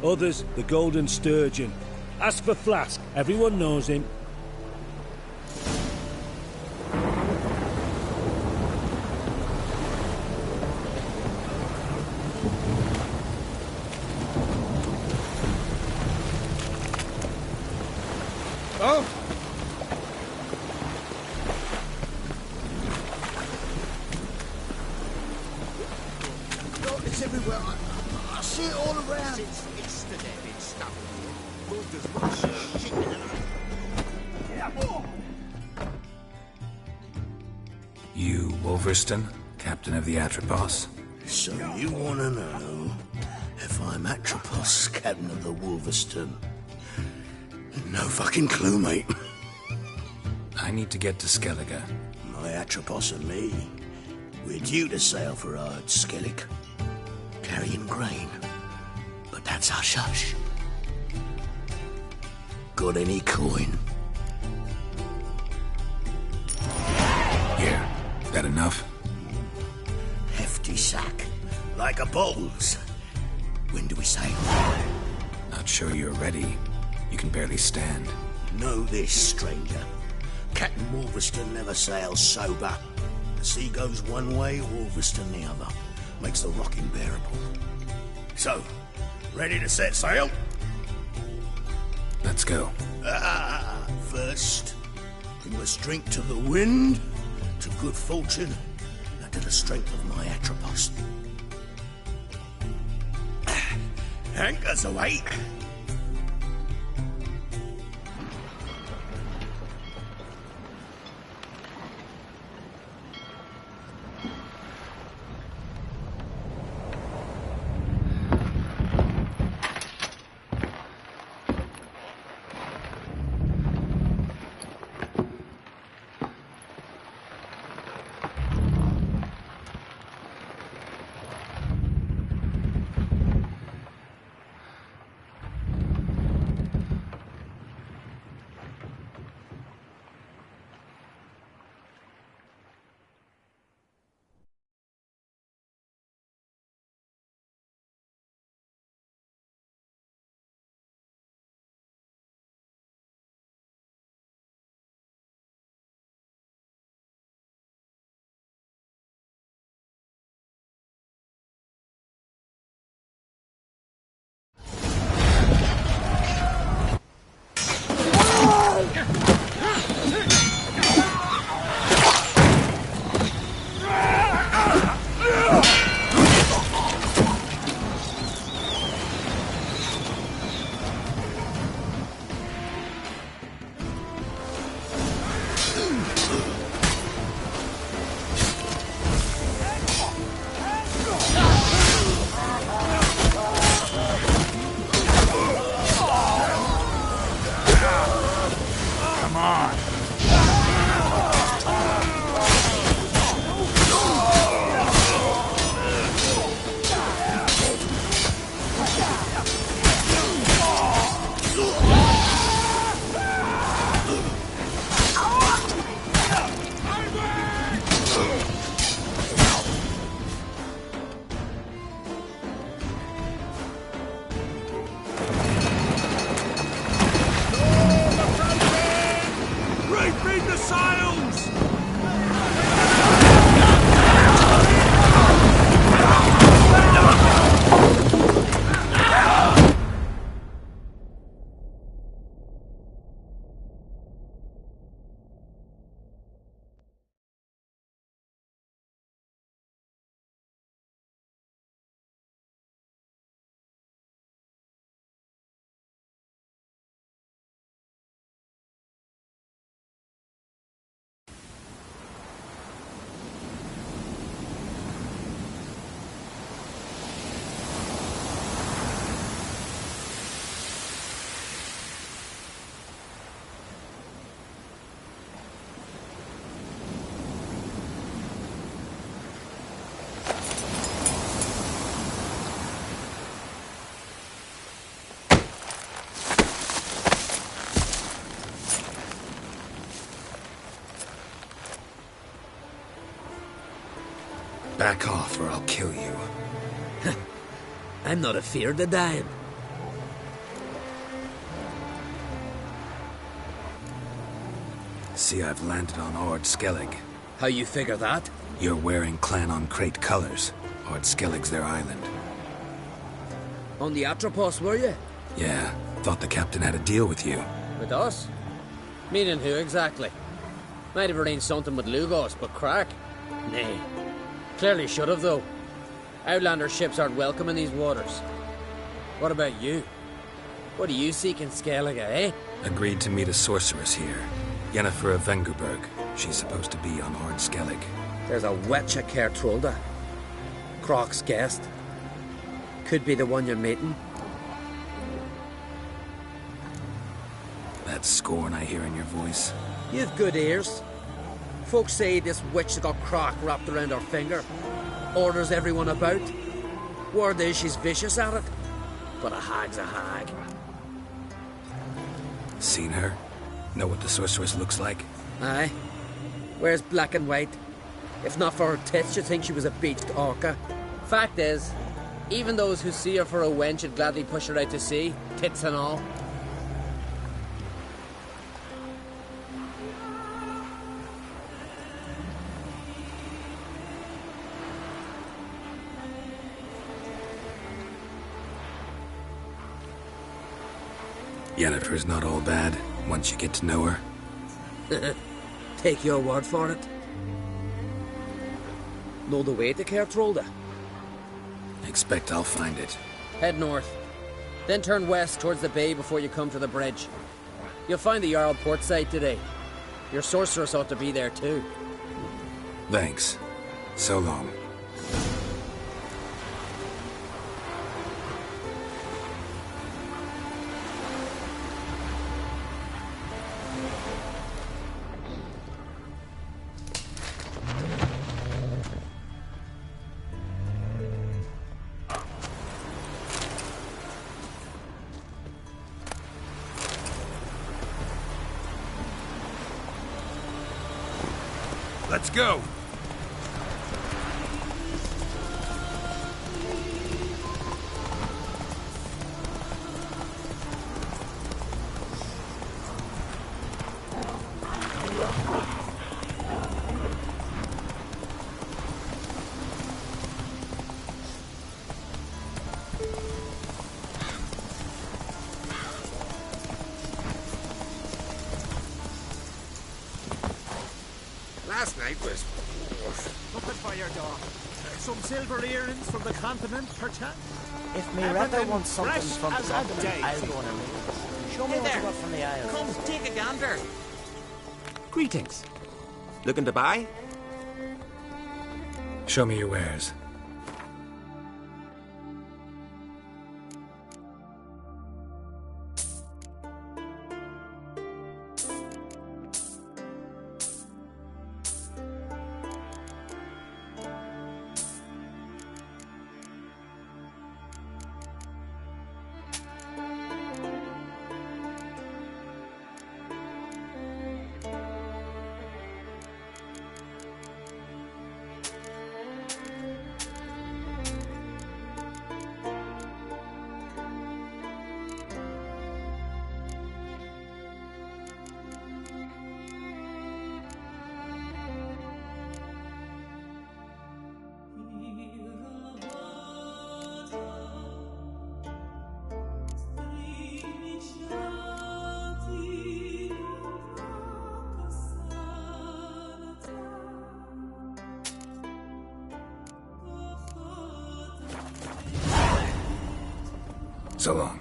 Others, the Golden Sturgeon. Ask for Flask. Everyone knows him. Oh! God, it's everywhere. I see it all around. It's the dead stuff. Moved as much shit in You, Wolverstone, captain of the Atropos? So you want to know if I'm Atropos, captain of the Wolverstone? No fucking clue, mate. I need to get to Skellige. My Atropos and me, we're due to sail for Ard Skellig, carrying grain. But that's hush-hush. Got any coin? Here. That enough? Hefty sack, like a bowl's. When do we sail? Not sure you're ready. You can barely stand. Know this, stranger. Captain Wolverstone never sails sober. The sea goes one way, Wolverstone the other. Makes the rocking bearable. So, ready to set sail? Let's go. First, we must drink to the wind, to good fortune, and to the strength of my Atropos. Anchors away! Back off or I'll kill you. I'm not afeard of dying. See, I've landed on Ord Skellig. How you figure that? You're wearing Clan on Crate colors. Ord Skellig's their island. On the Atropos, were you? Yeah, thought the captain had a deal with you. With us? Meaning who exactly? Might have arranged something with Lugos, but crack? Nay. Clearly should have, though. Outlander ships aren't welcome in these waters. What about you? What do you seek in Skellige, eh? Agreed to meet a sorceress here. Yennefer of Vengerberg. She's supposed to be on Ord Skellig. There's a wetcha Kertrolda. Croc's guest. Could be the one you're meeting. That scorn I hear in your voice. You've good ears. Folks say this witch got Croc wrapped around her finger. Orders everyone about. Word is she's vicious at it. But a hag's a hag. Seen her? Know what the sorceress looks like? Aye. Wears black and white. If not for her tits, you'd think she was a beached orca. Fact is, even those who see her for a wench would gladly push her out to sea, tits and all. Yennefer's not all bad, once you get to know her. Take your word for it. Know the way to Kertrolda? Expect I'll find it. Head north. Then turn west towards the bay before you come to the bridge. You'll find the Jarl port site today. Your sorceress ought to be there too. Thanks. So long. Let's go! Last night was... Look at by your door. Some silver earrings from the continent, perchance? If Miretta wants something fresh from the as a continent, I'll daisy. go on a raid. Show me what you got from the Isles. Come take a gander. Greetings. Looking to buy? Show me your wares. So long.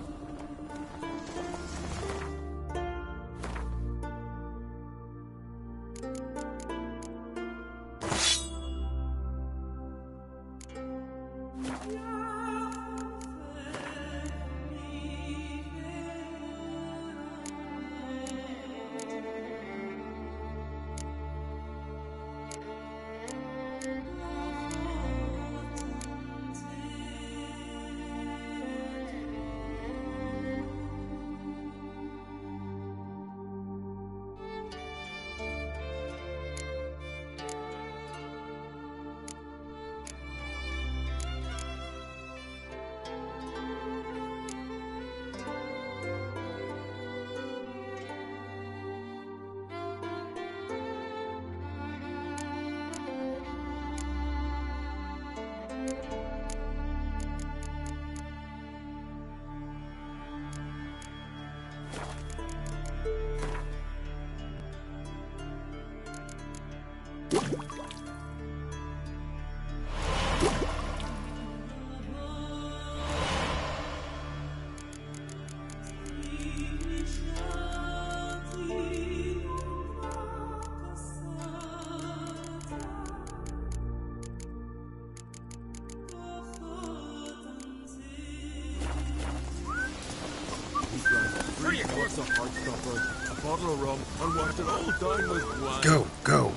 Go, go.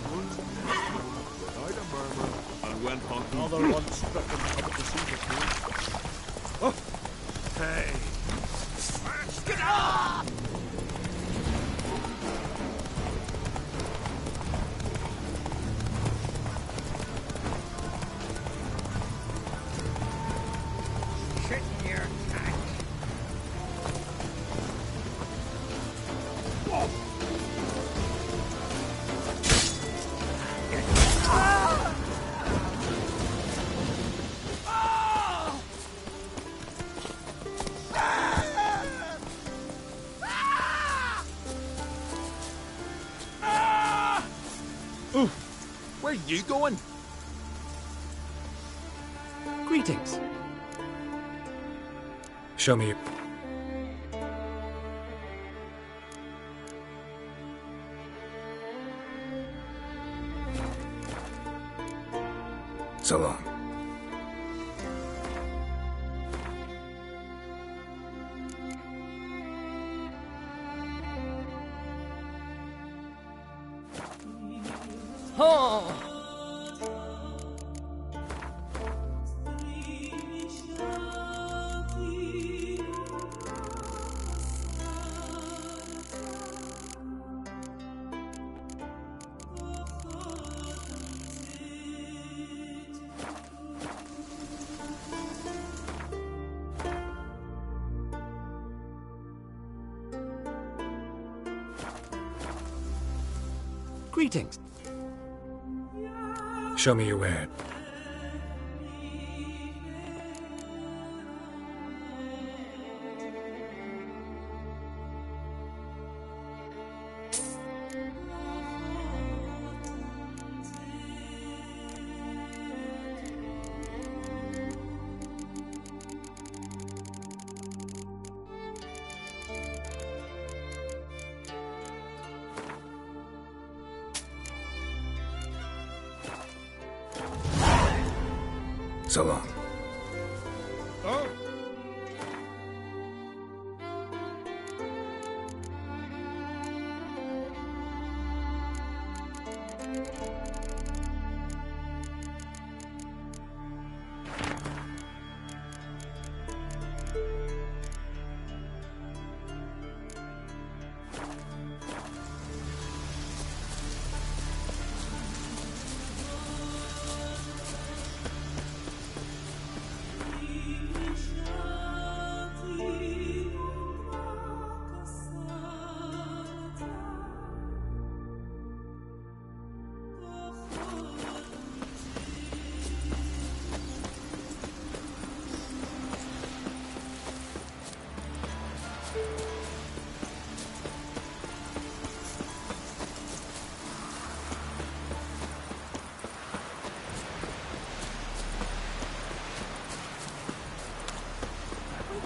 Another one struck him up at the sea. Oh! Hey! Get up! Shit in your tank. Whoa! Where are you going? Greetings. Show me. So long. Oh! Greetings. Show me your way. So long. Oh.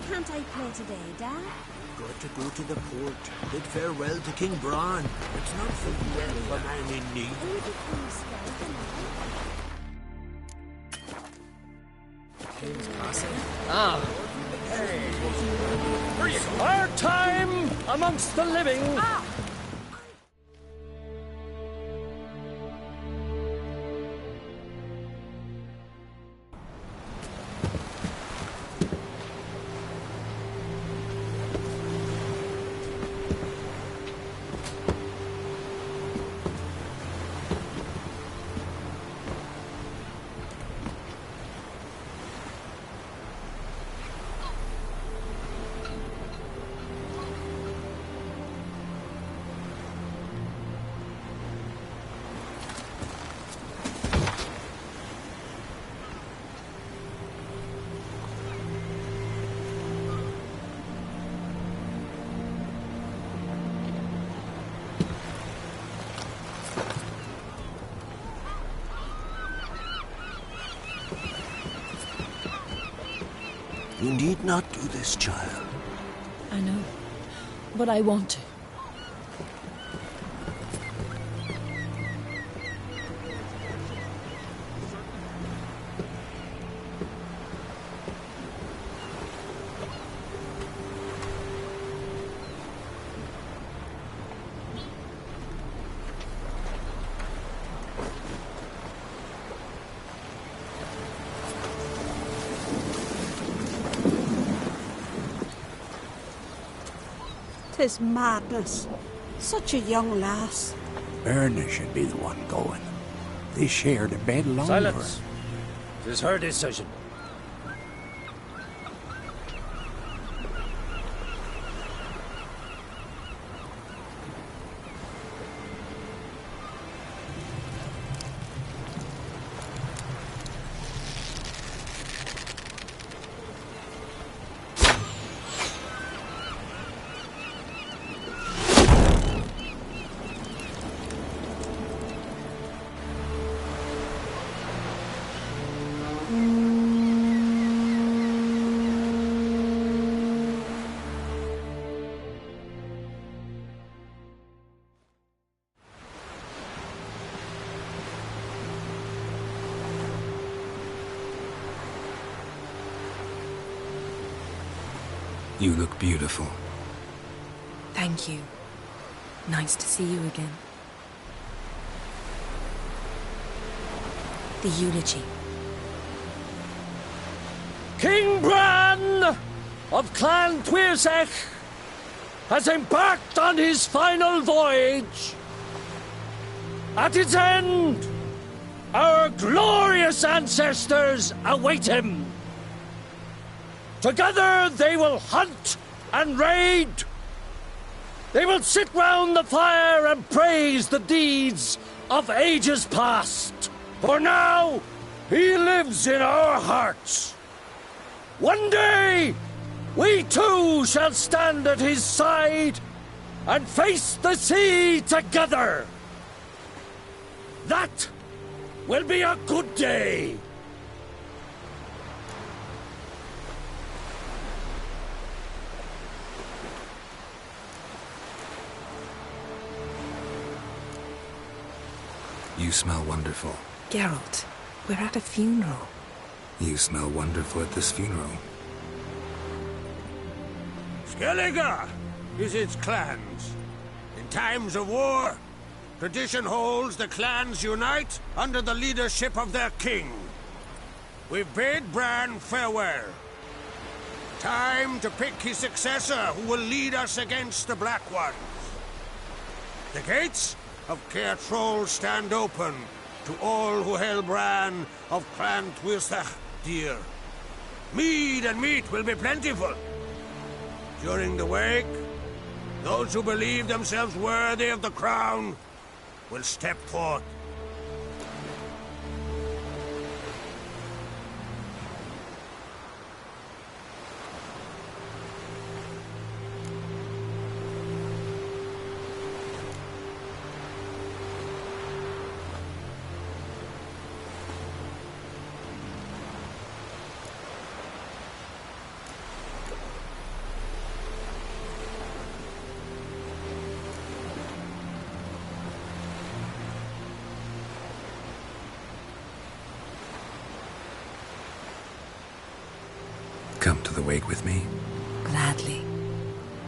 Can't I play today, Dad? Got to go to the port. Bid farewell to King Bran. It's not so well for a man in need. King's Castle? Ah. Hey. Where you going? Our time amongst the living. Ah. You need not do this, child. I know, but I want to. Tis madness. Such a young lass. Erna should be the one going. They shared a bed longer. Silence. It is her decision. You look beautiful. Thank you. Nice to see you again. The eulogy. King Bran of Clan Tuirsech has embarked on his final voyage. At its end, our glorious ancestors await him. Together they will hunt and raid. They will sit round the fire and praise the deeds of ages past. For now, he lives in our hearts. One day, we too shall stand at his side and face the sea together. That will be a good day. You smell wonderful. Geralt, we're at a funeral. You smell wonderful at this funeral. Skellige is its clans. In times of war, tradition holds the clans unite under the leadership of their king. We've bade Bran farewell. Time to pick his successor who will lead us against the Black Ones. The gates of Caer Troll stand open to all who held Bran of Clan Tuirsech dear. Mead and meat will be plentiful. During the wake, those who believe themselves worthy of the crown will step forth. Come to the wake with me? Gladly.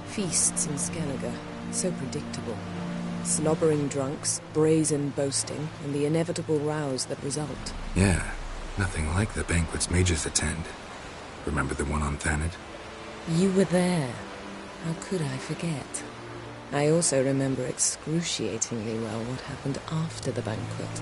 Feasts in Skellige, so predictable. Slobbering drunks, brazen boasting, and the inevitable rows that result. Yeah, nothing like the banquets mages attend. Remember the one on Thanet? You were there. How could I forget? I also remember excruciatingly well what happened after the banquet.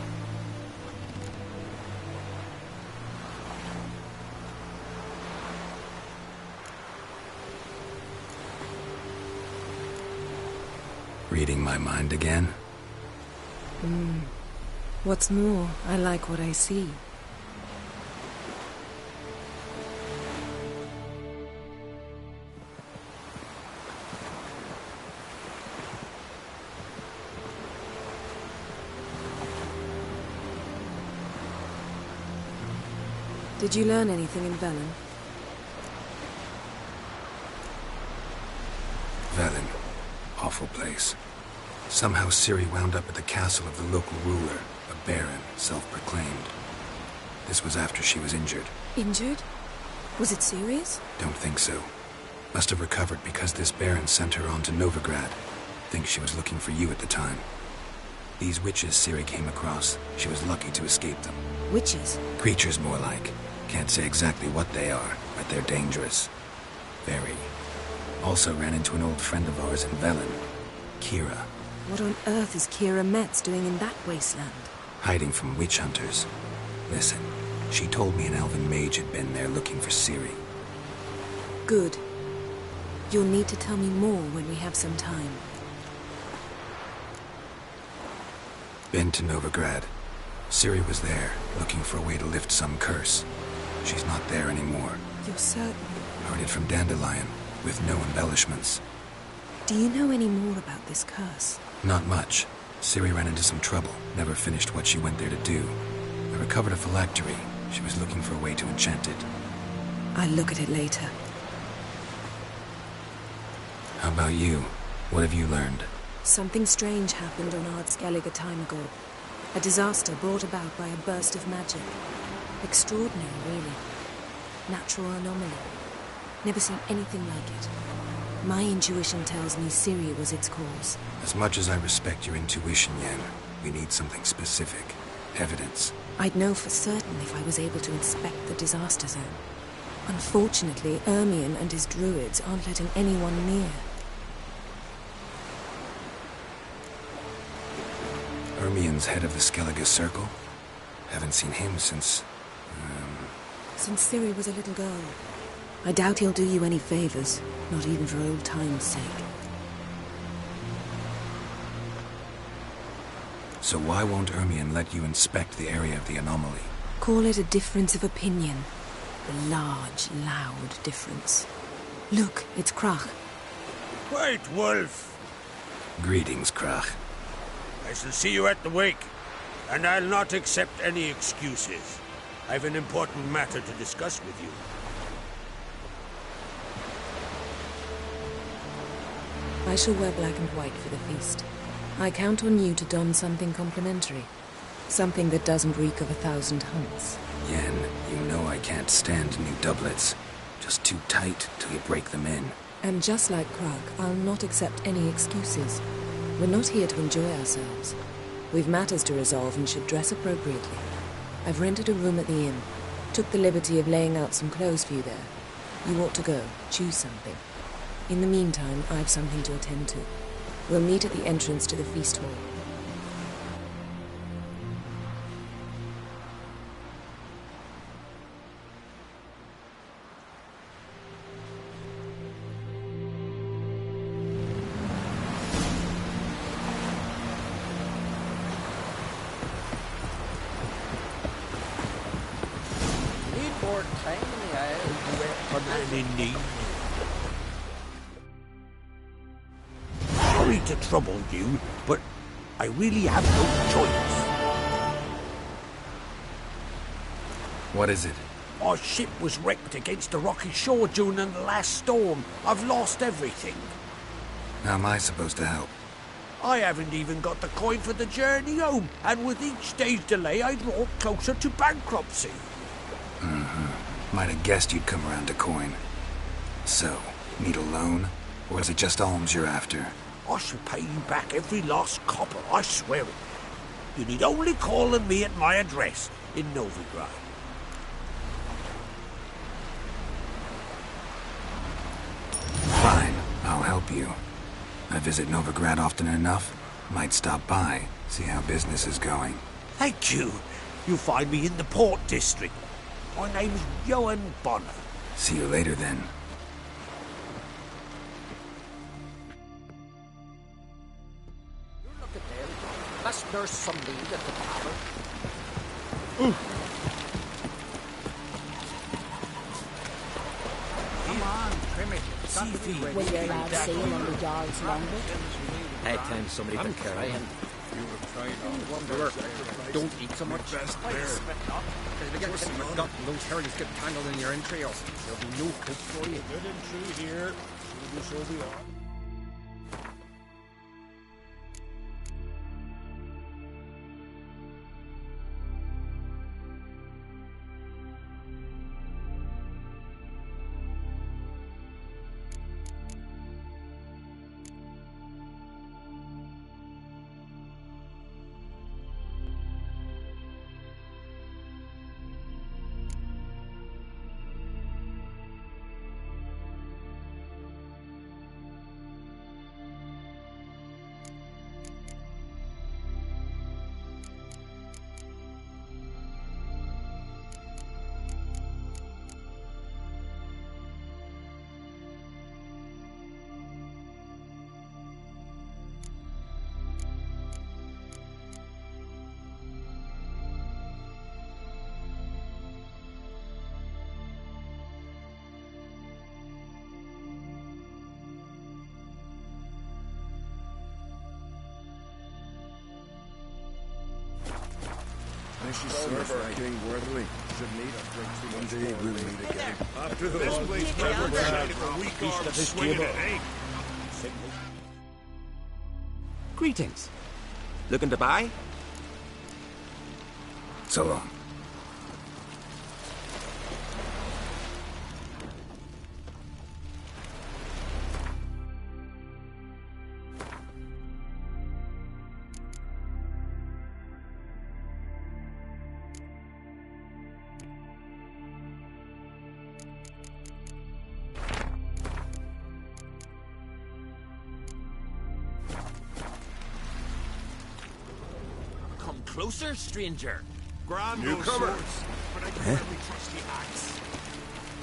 Reading my mind again? What's more, I like what I see. Did you learn anything in Velen? awful place. Somehow Ciri wound up at the castle of the local ruler, a baron, self-proclaimed. This was after she was injured. Injured? Was it serious? Don't think so. Must have recovered because this baron sent her on to Novigrad. Think she was looking for you at the time. These witches Ciri came across, she was lucky to escape them. Witches? Creatures, more like. Can't say exactly what they are, but they're dangerous. Very. Also ran into an old friend of ours in Velen, Kira. What on earth is Kira Metz doing in that wasteland? Hiding from witch hunters. Listen, she told me an elven mage had been there looking for Ciri. Good. You'll need to tell me more when we have some time. Been to Novigrad. Ciri was there, looking for a way to lift some curse. She's not there anymore. You're certain? Heard it from Dandelion, with no embellishments. Do you know any more about this curse? Not much. Ciri ran into some trouble, never finished what she went there to do. I recovered a phylactery. She was looking for a way to enchant it. I'll look at it later. How about you? What have you learned? Something strange happened on Ardskellig a time ago. A disaster brought about by a burst of magic. Extraordinary, really. Natural anomaly. Never seen anything like it. My intuition tells me Ciri was its cause. As much as I respect your intuition, Yen, we need something specific. Evidence. I'd know for certain if I was able to inspect the disaster zone. Unfortunately, Ermion and his druids aren't letting anyone near. Ermion's head of the Skellige Circle? Haven't seen him since... Since Ciri was a little girl. I doubt he'll do you any favors, not even for old time's sake. So why won't Ermion let you inspect the area of the anomaly? Call it a difference of opinion. A large, loud difference. Look, it's Krach. Wait, Wolf. Greetings, Krach. I shall see you at the wake, and I'll not accept any excuses. I've an important matter to discuss with you. I shall wear black and white for the feast. I count on you to don something complimentary. Something that doesn't reek of 1,000 hunts. Yen, you know I can't stand new doublets. Just too tight till you break them in. And just like Krach, I'll not accept any excuses. We're not here to enjoy ourselves. We've matters to resolve and should dress appropriately. I've rented a room at the inn. Took the liberty of laying out some clothes for you there. You ought to go. Choose something. In the meantime, I've something to attend to. We'll meet at the entrance to the feast hall. Need more time in the aisle. Sorry to trouble you, but I really have no choice. What is it? Our ship was wrecked against a rocky shore during the last storm. I've lost everything. How am I supposed to help? I haven't even got the coin for the journey home, and with each day's delay, I draw closer to bankruptcy. Might have guessed you'd come around to coin. So, need a loan? Or is it just alms you're after? I shall pay you back every last copper, I swear it. You need only call on me at my address in Novigrad. Fine, I'll help you. I visit Novigrad often enough. Might stop by, see how business is going. Thank you. You'll find me in the Port District. My name's Johan Bonner. See you later then. Look at there. Let's nurse some lead at the tavern. Come on, trim it. Will your lad sail on the yards longer? Night time somebody been carrying. Don't eat so much. Because we get some gut and those hurries get tangled in your entrails. There'll be no hope for you. Good and true here. You shall be on. This is Server King Worthily. Should need a drink too much. One day we'll meet again. After the long place a week on swinging it, eh? Greetings. Looking to buy? So long. Closer, stranger. Grand Newcomer. swords, but I can only trust the axe.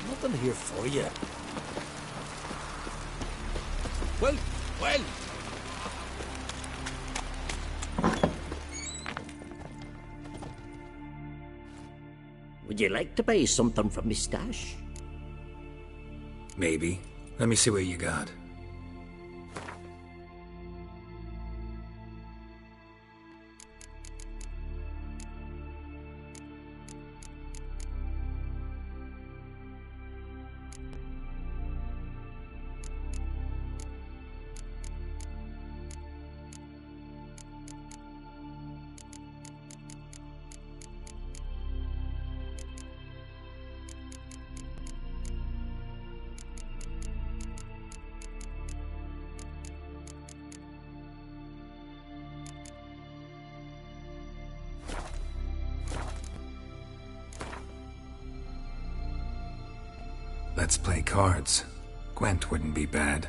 Nothing here for you. Well, well. Would you like to buy something from me stash? Maybe. Let me see what you got. Let's play cards. Gwent wouldn't be bad.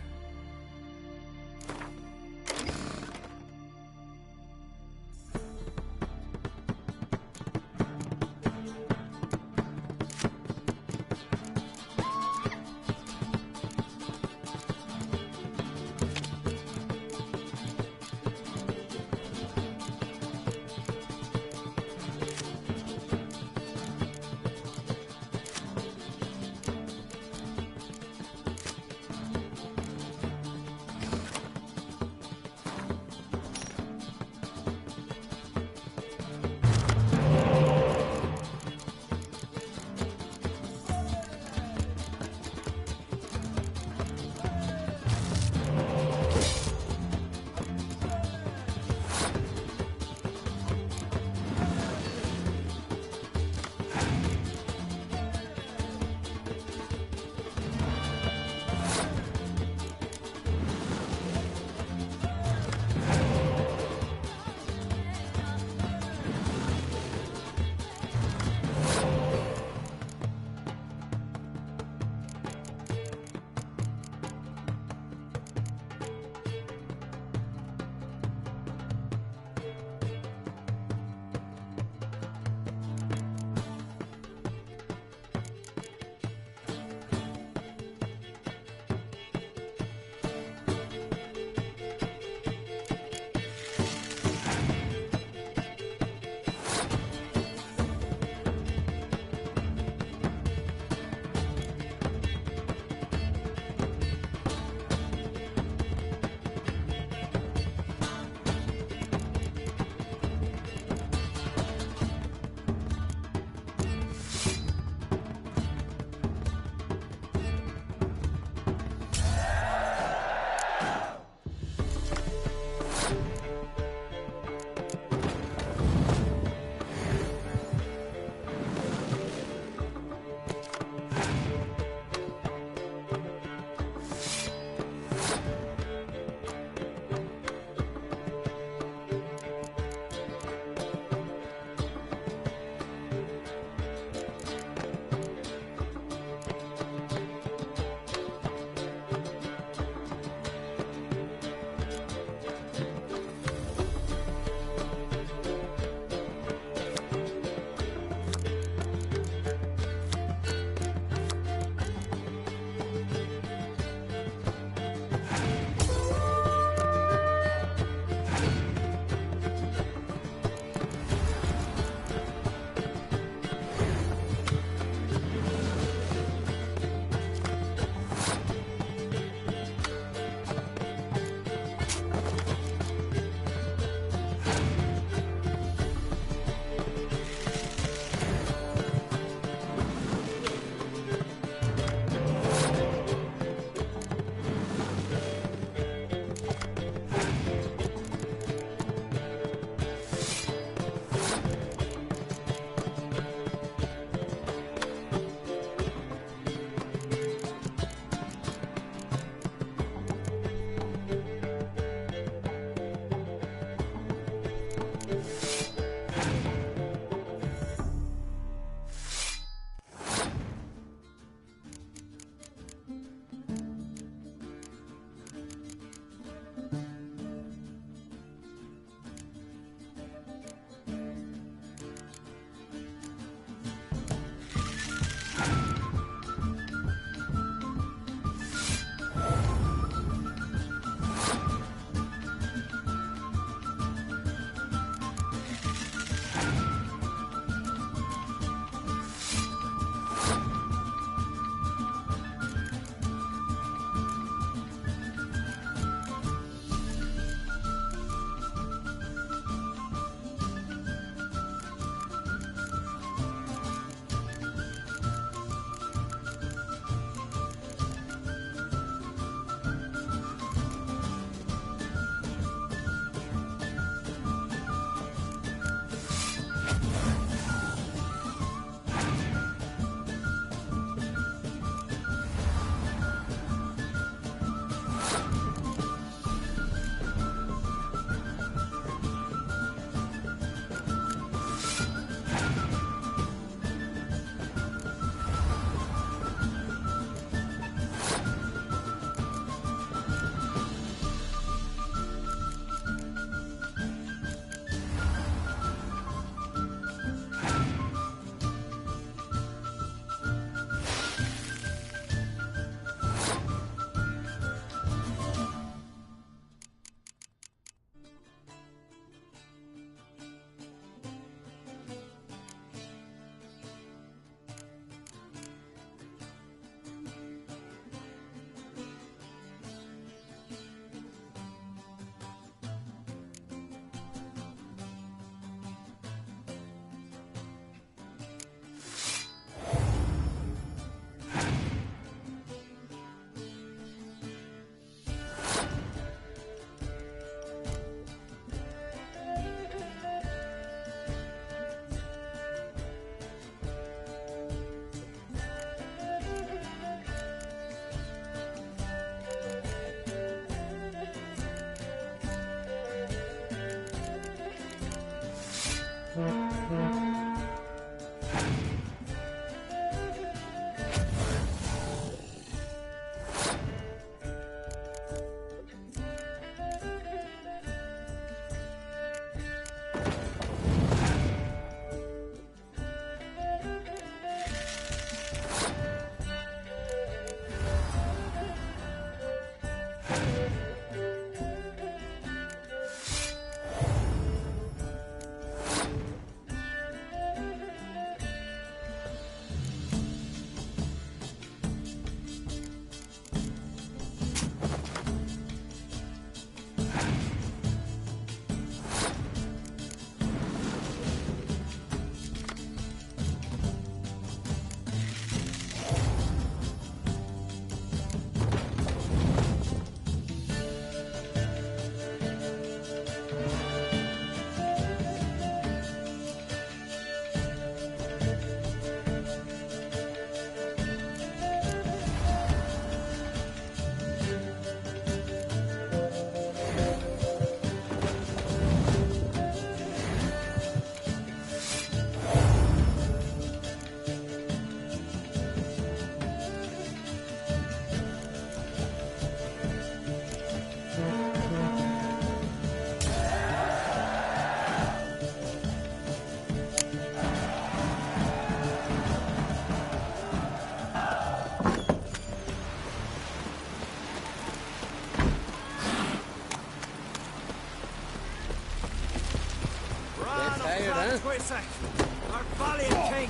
Our valiant king!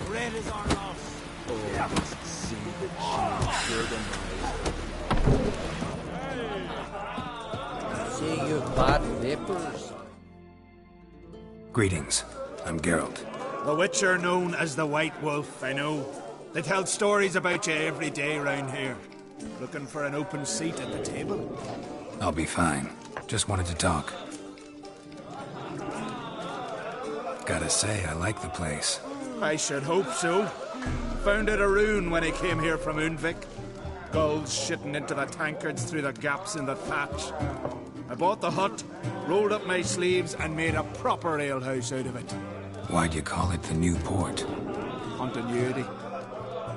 Red is our loss. Oh, I must see the change See you bad vapors. Greetings. I'm Geralt. The Witcher known as the White Wolf, I know. They tell stories about you every day round here. Looking for an open seat at the table? I'll be fine. Just wanted to talk. Gotta say, I like the place. I should hope so. Found it a rune when I came here from Undvik. Gulls shitting into the tankards through the gaps in the thatch. I bought the hut, rolled up my sleeves, and made a proper alehouse out of it. Why'd you call it the New Port? Continuity.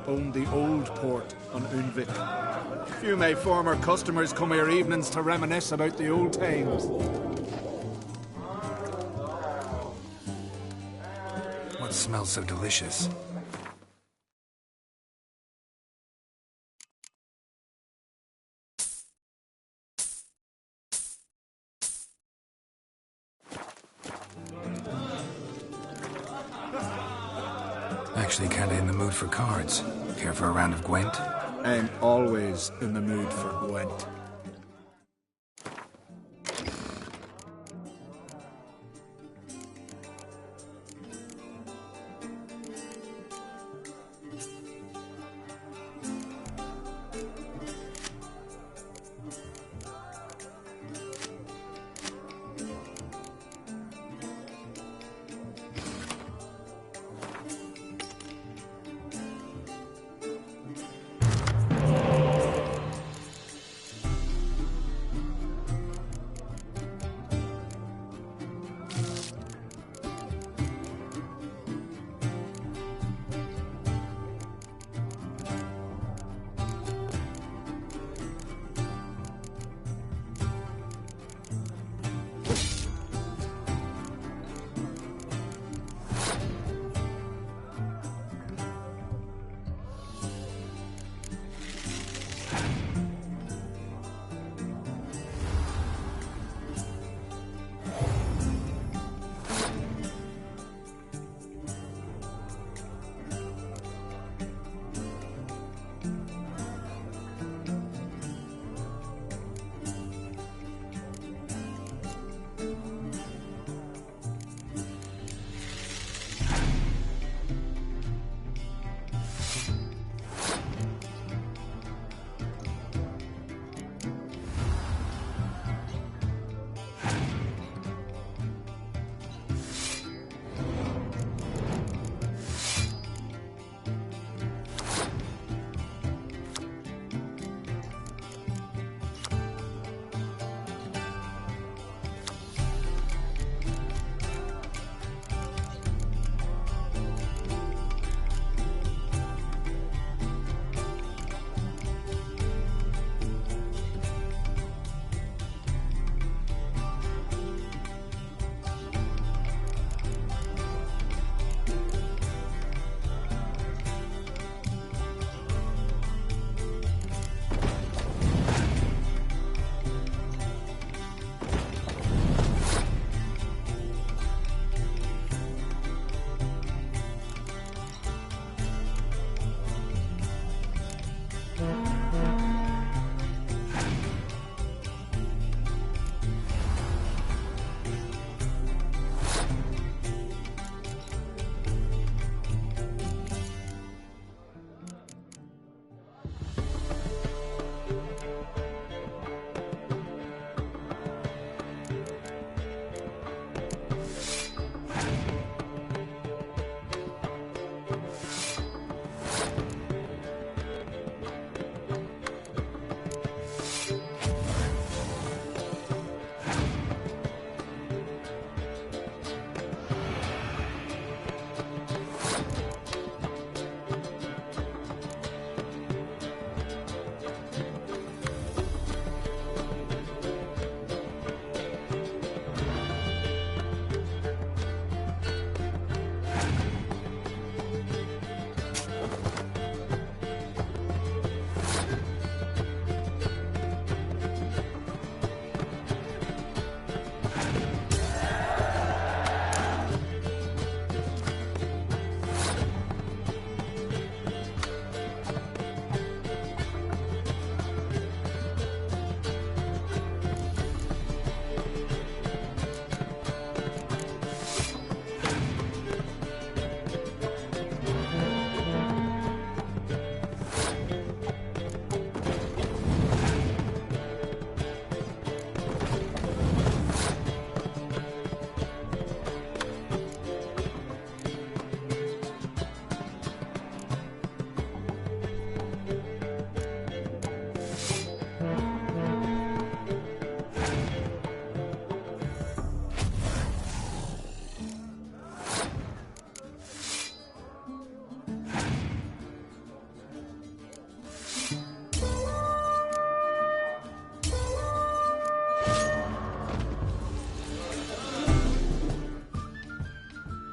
Owned the old port on Undvik. Few of my former customers come here evenings to reminisce about the old times. What smells so delicious? Actually kinda in the mood for cards. Care for a round of Gwent? I'm always in the mood for Gwent.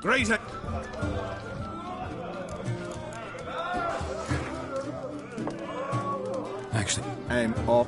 Great. Actually, I'm up.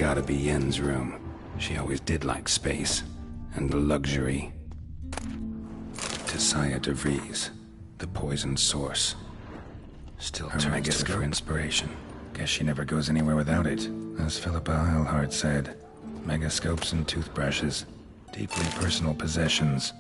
gotta be Yen's room. She always did like space. And luxury. Tessia de Vries, the poisoned source. Still her megascope for inspiration. Guess she never goes anywhere without it. As Philippa Eilhart said, megascopes and toothbrushes. Deeply personal possessions.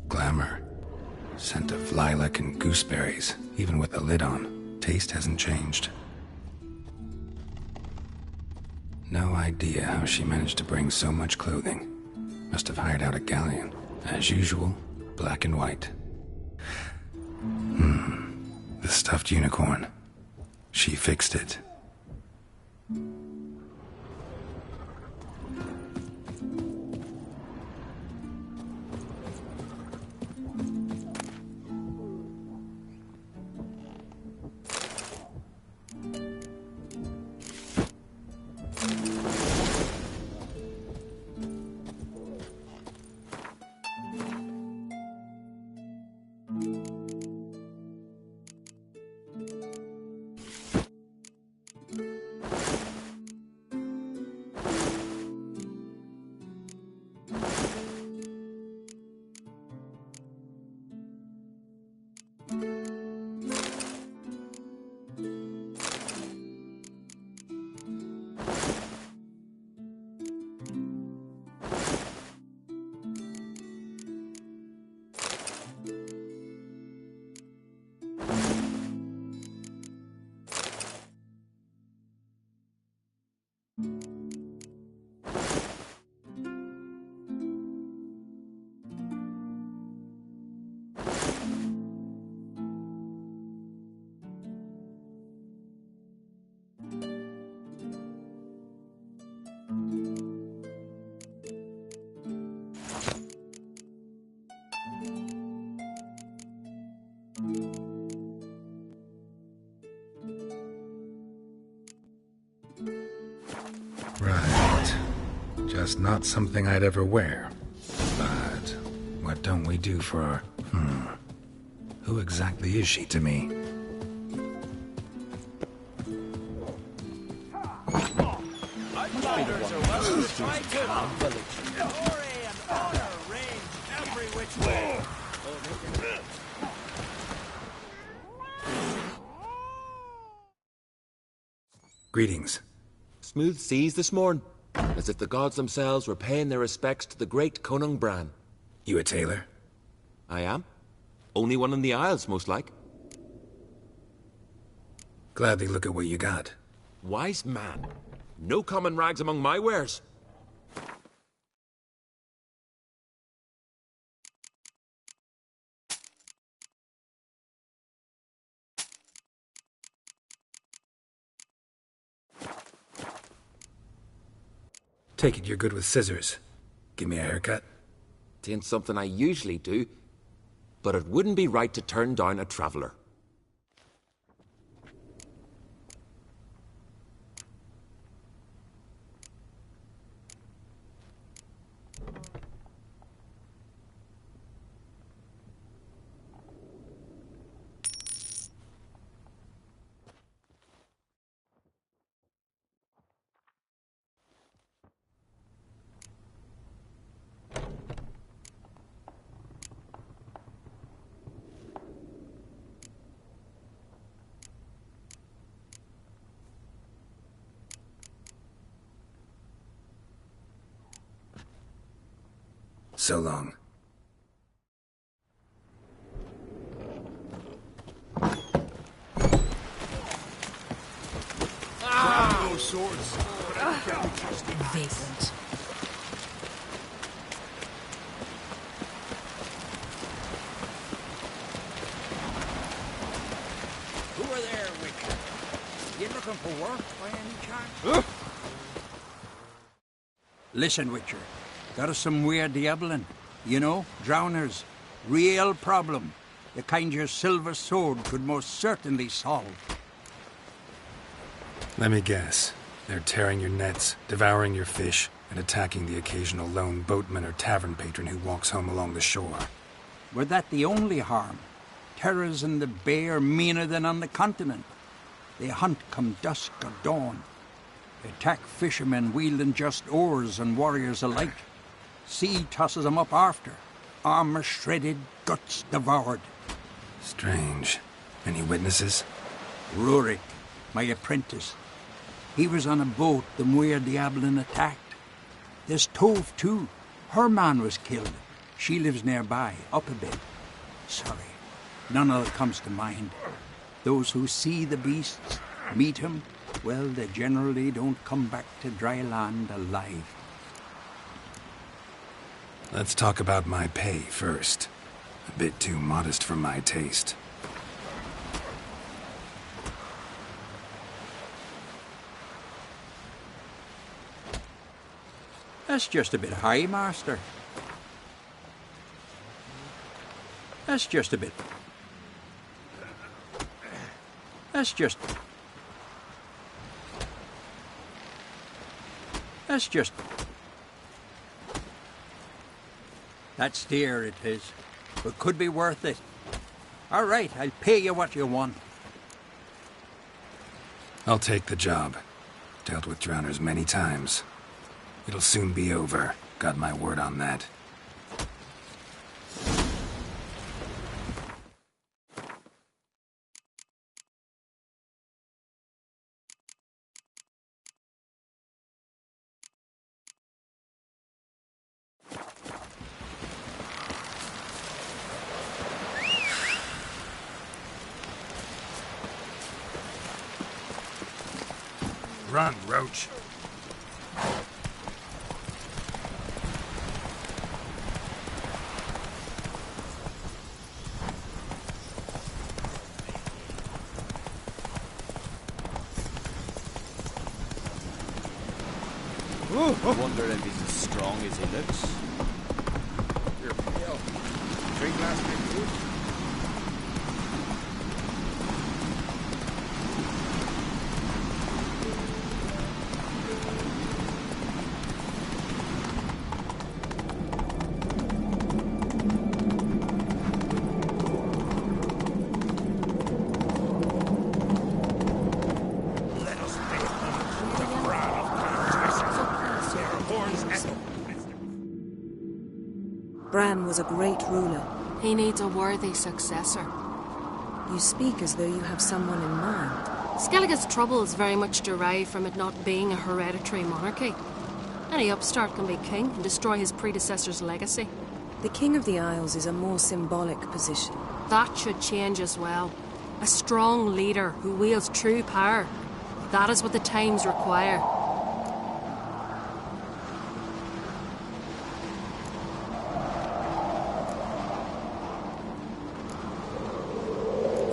Glamour. Scent of lilac and gooseberries, even with the lid on. Taste hasn't changed. No idea how she managed to bring so much clothing. Must have hired out a galleon. As usual, black and white. The stuffed unicorn. She fixed it. Right. Just not something I'd ever wear. But what don't we do for our... Who exactly is she to me? Outsiders are welcome to try to. Glory and honor reign every which way. Greetings. Smooth seas this morn, as if the gods themselves were paying their respects to the great Conung Bran. You a tailor? I am. Only one in the Isles, most like. Gladly look at what you got. Wise man. No common rags among my wares. Take it you're good with scissors. Give me a haircut. Tain't something I usually do, but it wouldn't be right to turn down a traveler. So long. Those swords. Vagrant. Who are there, Witcher? You looking for work by any chance? Listen, Witcher. Got us some weird diabling. You know, drowners. Real problem. The kind your silver sword could most certainly solve. Let me guess. They're tearing your nets, devouring your fish, and attacking the occasional lone boatman or tavern patron who walks home along the shore. Were that the only harm? Terrors in the bay are meaner than on the continent. They hunt come dusk or dawn. They attack fishermen wielding just oars and warriors alike. Sea tosses them up after. Armor shredded, guts devoured. Strange. Any witnesses? Rurik, my apprentice. He was on a boat the Muir Diablin attacked. There's Tove, too. Her man was killed. She lives nearby, up a bit. Sorry, none of it comes to mind. Those who see the beasts, meet him, well, they generally don't come back to dry land alive. Let's talk about my pay first. A bit too modest for my taste. That's just a bit high, Master. That's just a bit. That's just... That's dear, it is. But could be worth it. All right, I'll pay you what you want. I'll take the job. Dealt with drowners many times. It'll soon be over. Got my word on that. Run, Roach. I wonder if he's as strong as he looks. You're pale. Drink last night, too? Bran was a great ruler. He needs a worthy successor. You speak as though you have someone in mind. Skellige's troubles very much derive from it not being a hereditary monarchy. Any upstart can be king and destroy his predecessor's legacy. The King of the Isles is a more symbolic position. That should change as well. A strong leader who wields true power. That is what the times require.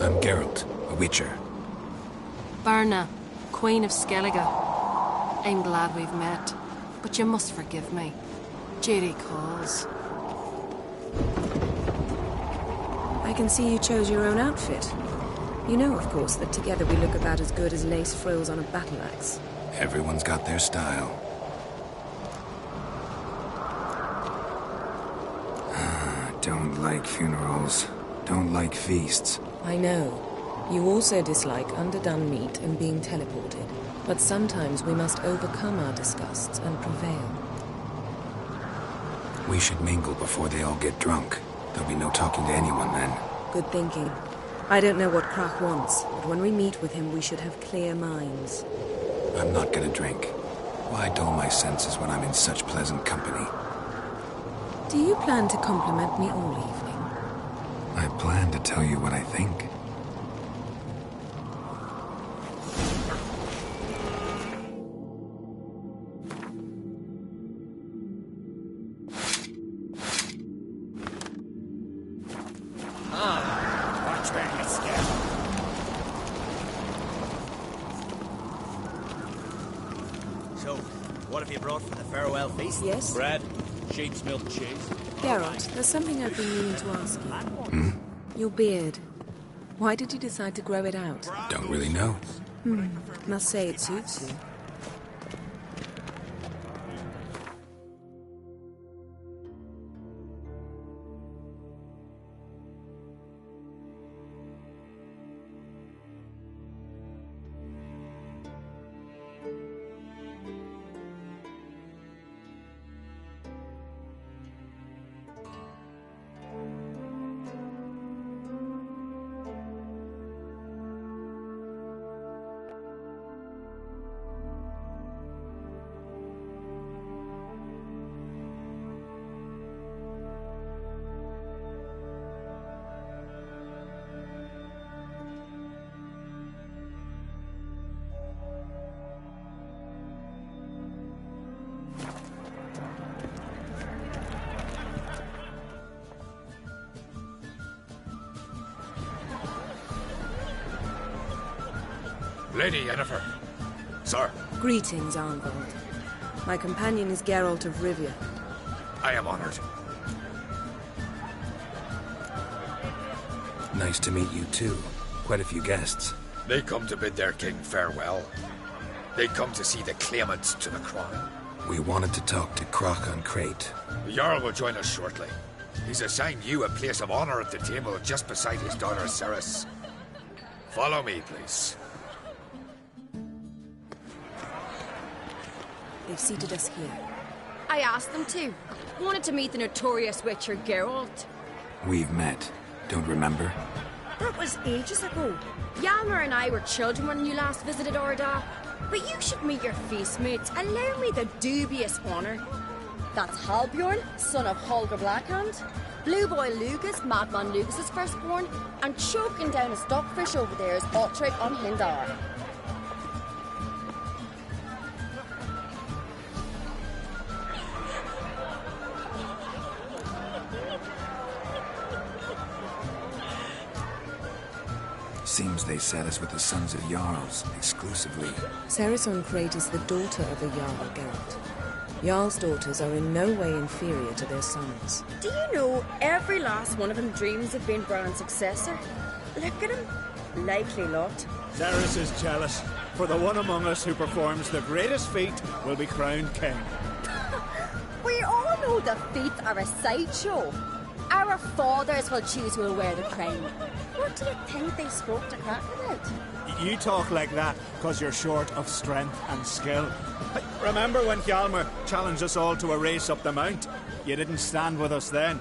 I'm Geralt, a Witcher. Berna, Queen of Skellige. I'm glad we've met, but you must forgive me. Duty calls. I can see you chose your own outfit. You know, of course, that together we look about as good as lace frills on a battle axe. Everyone's got their style. Don't like funerals. Don't like feasts. I know. You also dislike underdone meat and being teleported. But sometimes we must overcome our disgusts and prevail. We should mingle before they all get drunk. There'll be no talking to anyone then. Good thinking. I don't know what Krach wants, but when we meet with him, we should have clear minds. I'm not gonna drink. Why dull my senses when I'm in such pleasant company? Do you plan to compliment me all evening? I plan to tell you what I think. Watch where you step. So, what have you brought for the farewell feast? Yes? Bread, sheep's milk cheese. Geralt, there's something I've been meaning to ask you. Your beard. Why did you decide to grow it out? Don't really know. Must say it suits you. Lady Yennefer. Sir. Greetings, Arnvold. My companion is Geralt of Rivia. I am honored. Nice to meet you too. Quite a few guests. They come to bid their king farewell. They come to see the claimants to the crown. We wanted to talk to Croc on Crate. The Jarl will join us shortly. He's assigned you a place of honor at the table just beside his daughter Ceres. Follow me, please. They've seated us here. I asked them to. Wanted to meet the notorious witcher Geralt. We've met. Don't remember? That was ages ago. Hjalmar and I were children when you last visited Orda. But you should meet your feast mates. Allow me the dubious honor. That's Halbjorn, son of Holger Blackhand. Blue Boy Lugas, Madman Lugas' firstborn. And choking down a stockfish over there is Otrek on Hindar. Seems they set us with the sons of Jarls, exclusively. Ceres on Crate is the daughter of a Jarl, Geralt. Jarl's daughters are in no way inferior to their sons. Do you know every last one of them dreams of being Bran's successor? Look at him. Likely lot. Ceres is jealous, for the one among us who performs the greatest feat will be crowned king. We all know the feats are a sideshow. Our fathers will choose who will wear the crown. What do you think they spoke to Crack about? You talk like that because you're short of strength and skill. Remember when Hjalmar challenged us all to a race up the mount? You didn't stand with us then.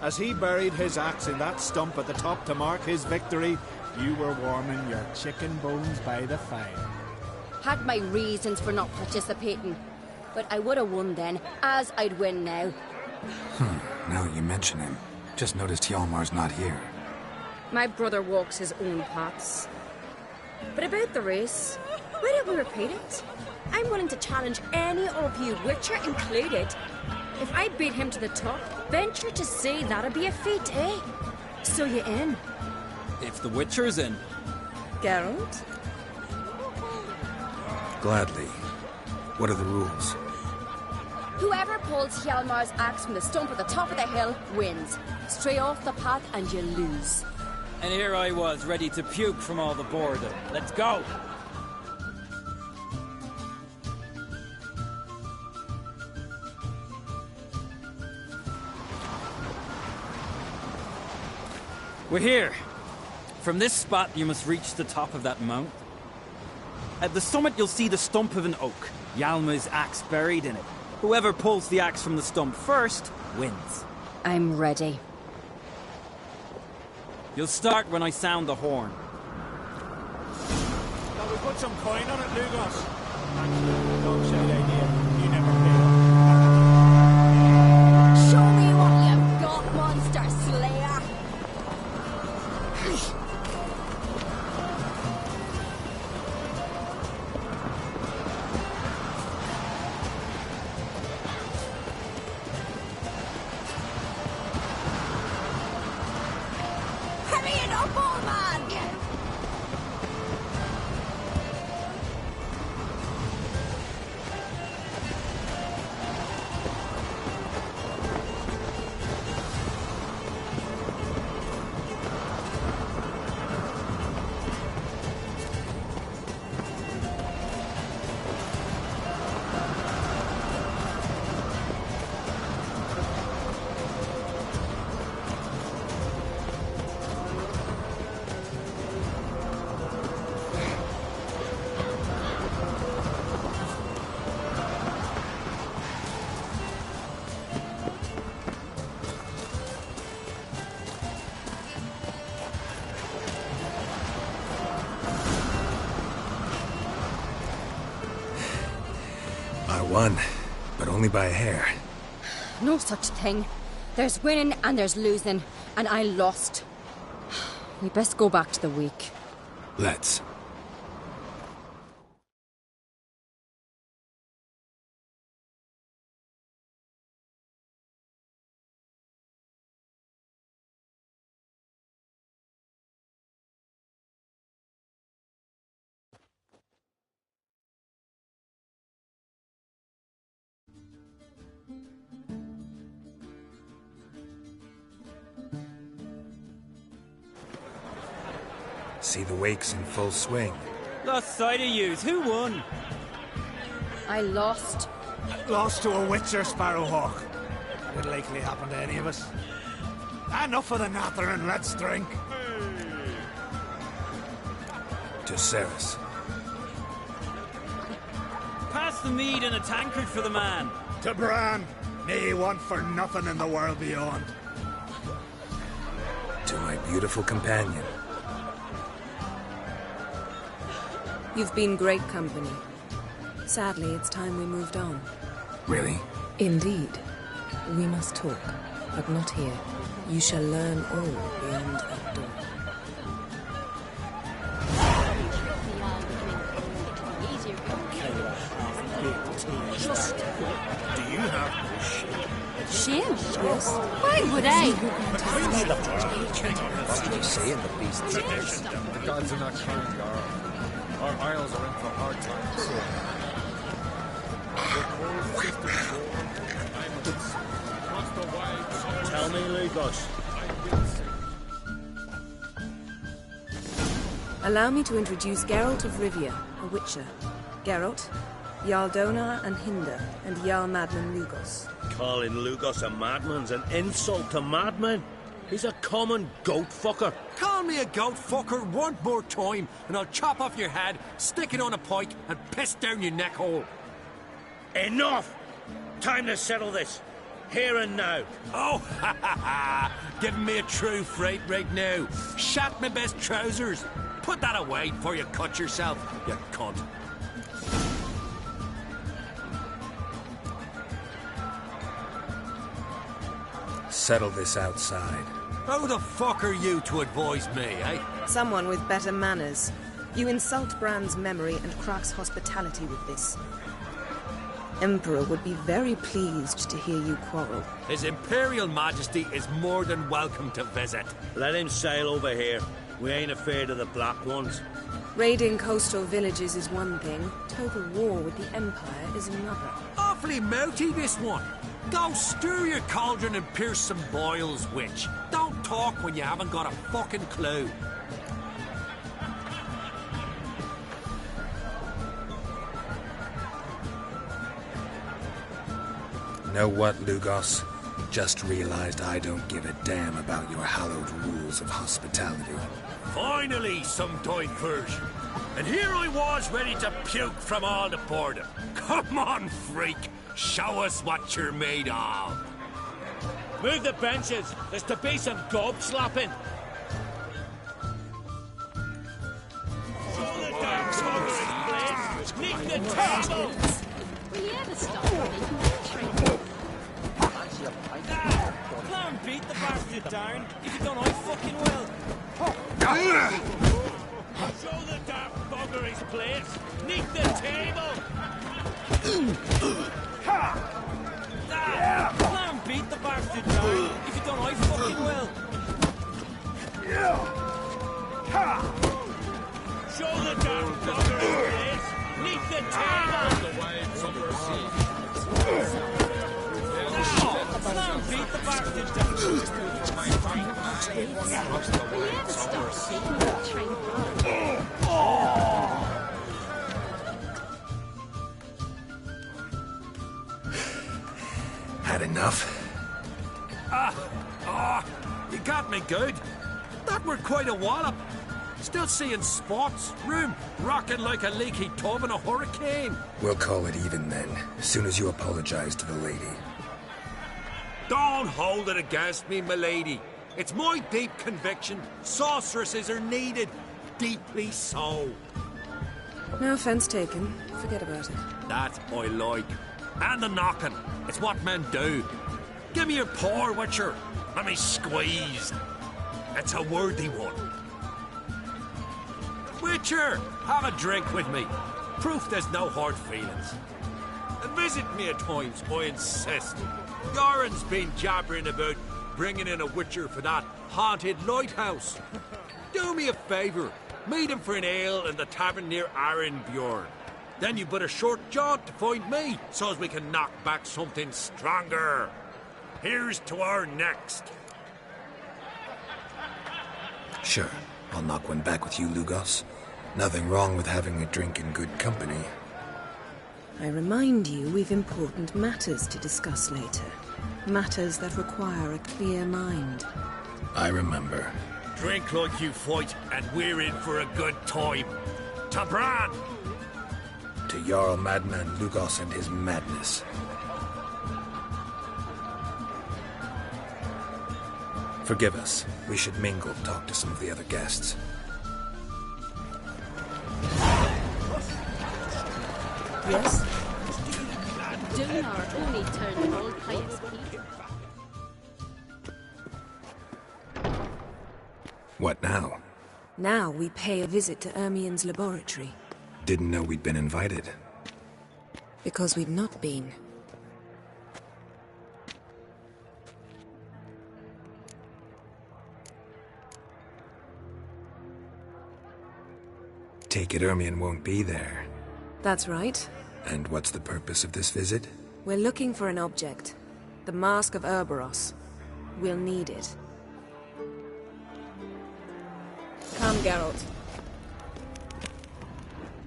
As he buried his axe in that stump at the top to mark his victory, you were warming your chicken bones by the fire. Had my reasons for not participating. But I would have won then, as I'd win now. Now you mention him. Just noticed Hjalmar's not here. My brother walks his own paths. But about the race, why don't we repeat it? I'm willing to challenge any of you, Witcher included. If I beat him to the top, venture to say that'd be a feat, eh? So you in? If the Witcher's in. Geralt? Gladly. What are the rules? Whoever pulls Hjalmar's axe from the stump at the top of the hill wins. Stray off the path and you lose. And here I was, ready to puke from all the boredom. Let's go! We're here. From this spot, you must reach the top of that mount. At the summit, you'll see the stump of an oak. Hjalmar's axe buried in it. Whoever pulls the axe from the stump first, wins. I'm ready. You'll start when I sound the horn. Shall we put some coin on it, Lugos? Actually, don't say idea. You never paid. Show me what being a bull man! I won, but only by a hair. No such thing. There's winning and there's losing, and I lost. We best go back to the week. Let's. See the wakes in full swing. Lost sight of yous. Who won? I lost. Lost to a witcher, Sparrowhawk. It'd likely happen to any of us. Enough of the nattering, let's drink. To Ceres. Pass the mead and a tankard for the man. To Bran. May he want for nothing in the world beyond. To my beautiful companion. You've been great company. Sadly, it's time we moved on. Really? Indeed. We must talk, but not here. You shall learn all beyond that door. Do you have Shame? Yes. Why would I? What did you say in the beast's tradition? The gods are not kind, Gara. Our isles are in for hard times. Tell me, Lugos. Allow me to introduce Geralt of Rivia, a witcher. Geralt, Jarl Donar and Hinder, and Jarl Madman Lugos. Calling Lugos a madman's an insult to madmen. He's a common goat fucker. Call me a goat fucker one more time, and I'll chop off your head, stick it on a pike, and piss down your neck hole. Enough! Time to settle this. Here and now. Oh, ha ha ha! Giving me a true fright right now. Shat my best trousers. Put that away before you cut yourself, you cunt. Settle this outside. Who the fuck are you to advise me, eh? Someone with better manners. You insult Bran's memory and Crach's hospitality with this. Emperor would be very pleased to hear you quarrel. His Imperial Majesty is more than welcome to visit. Let him sail over here. We ain't afraid of the Black Ones. Raiding coastal villages is one thing. Total war with the Empire is another. Awfully mouty, this one. Go stir your cauldron and pierce some boils, witch. Don't talk when you haven't got a fucking clue. Know what, Lugos? Just realized I don't give a damn about your hallowed rules of hospitality. Finally, some diversion. And here I was ready to puke from all the boredom. Come on, freak. Show us what you're made of. Move the benches. There's to be some gob slapping. Show the damn suckers, please. Nick the table. Will you ever stop? Clown beat the bastard down. If you don't, I fucking will. Show the damn bugger his place. Nick the table. Clown beat the bastard down. If you don't, I fucking will. Show the damn bugger this! Leap the table! The waves of her sea. Come on, beat the bastard down! Had enough? You got me good. That were quite a wallop. Still seeing spots, room rocking like a leaky tub in a hurricane. We'll call it even then, as soon as you apologize to the lady. Don't hold it against me, milady. It's my deep conviction sorceresses are needed. Deeply so. No offense taken. Forget about it. That I like. And the knocking. It's what men do. Give me your paw, Witcher. Let me squeeze. It's a worthy one. Witcher, have a drink with me. Proof there's no hard feelings. And visit me at times, I insist. Yoren's been jabbering about bringing in a Witcher for that haunted lighthouse. Do me a favour. Meet him for an ale in the tavern near Arenbjorn. Then you but a short jaunt to find me, so as we can knock back something stronger. Here's to our next. Sure, I'll knock one back with you, Lugos. Nothing wrong with having a drink in good company. I remind you we've important matters to discuss later. Matters that require a clear mind. I remember. Drink like you fight, and we're in for a good time. To Bran! To Jarl Madman Lugos and his madness. Forgive us. We should mingle, talk to some of the other guests. Yes? Dunar only turned old pious Peter. What now? Now we pay a visit to Ermien's laboratory. Didn't know we'd been invited. Because we've not been. Take it Ermien won't be there. That's right. And what's the purpose of this visit? We're looking for an object. The Mask of Ouroboros. We'll need it. Come, Geralt.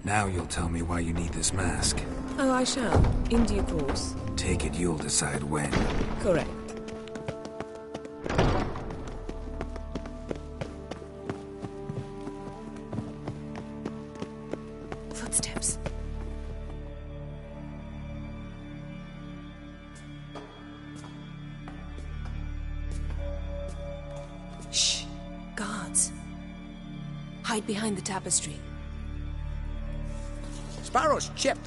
Now you'll tell me why you need this mask. Oh, I shall. In due course. Take it you'll decide when. Correct. Footsteps. Shh. Guards. Hide behind the tapestry. Sparrows chip,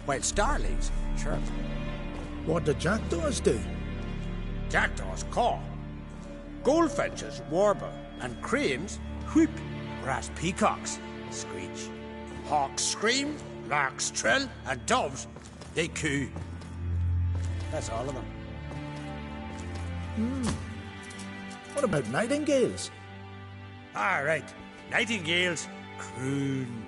while starlings chirp. What do jackdaws do? Jackdaws caw. Goldfinches warble, and cranes whoop. Brass peacocks screech. Hawks scream, larks trill, and doves, they coo. That's all of them. What about nightingales? All right, nightingales croon.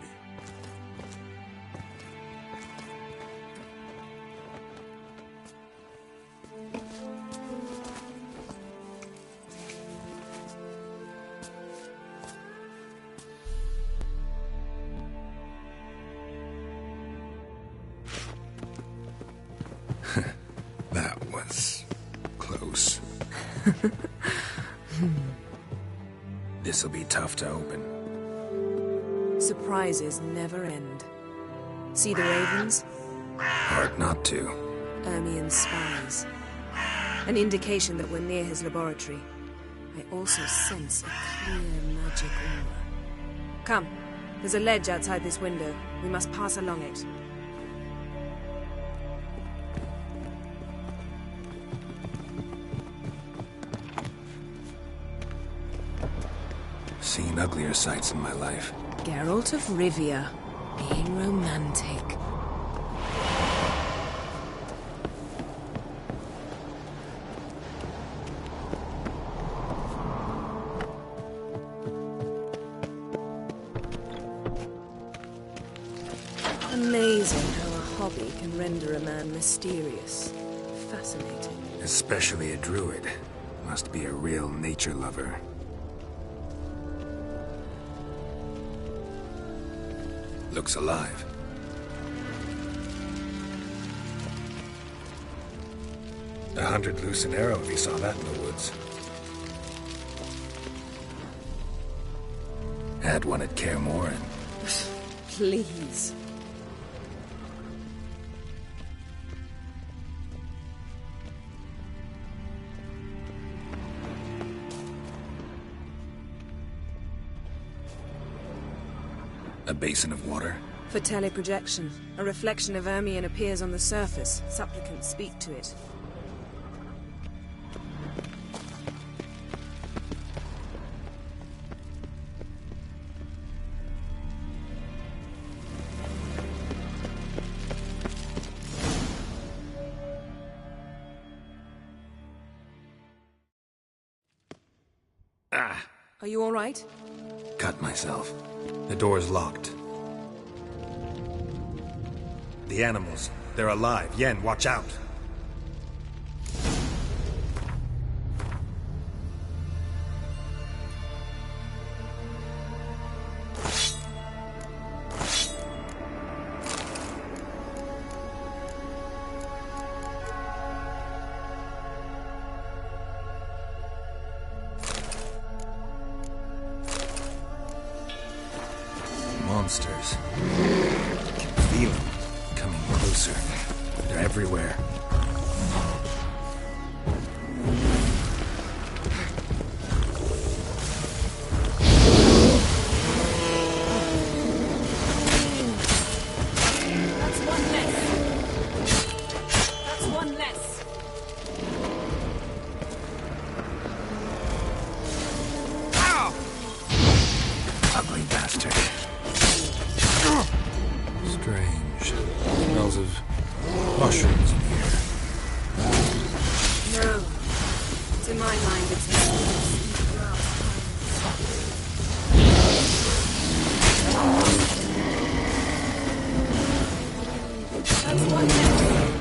That was close. This'll be tough to open. Surprises never end. See the ravens? Hard not to. Ermien's spies. An indication that we're near his laboratory. I also sense a clear magic aura. Come, there's a ledge outside this window. We must pass along it. Seen uglier sights in my life. Geralt of Rivia, being romantic. amazing how a hobby can render a man mysterious. Fascinating. Especially a druid. Must be a real nature lover. Looks alive. 100 loose an arrow if you saw that in the woods. Had one at Kaer Morhen. Please. A basin of water? For teleprojection. A reflection of Ermion appears on the surface. Supplicants speak to it. Are you all right? Cut myself. The door's locked. The animals. They're alive. Yen, watch out. Monsters. Feel them. Coming closer. They're everywhere. That's one less. That's one less. Ow! Ugly bastard. Strange. Smells of mushrooms in here. No. To my mind, it's That's one less.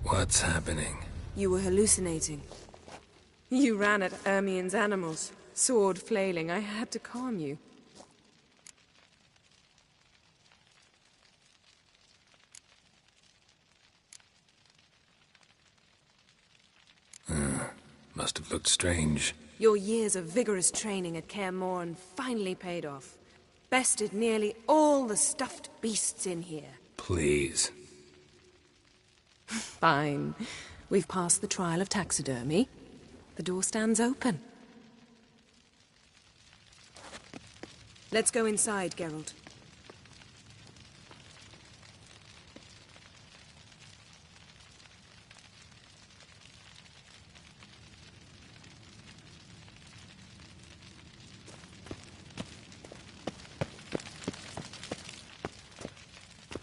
What's happening? You were hallucinating. You ran at Ermion's animals, sword flailing. I had to calm you. Must have looked strange. Your years of vigorous training at Kaer Morhen finally paid off. Bested nearly all the stuffed beasts in here. Please. Fine. We've passed the trial of taxidermy. The door stands open. Let's go inside, Geralt.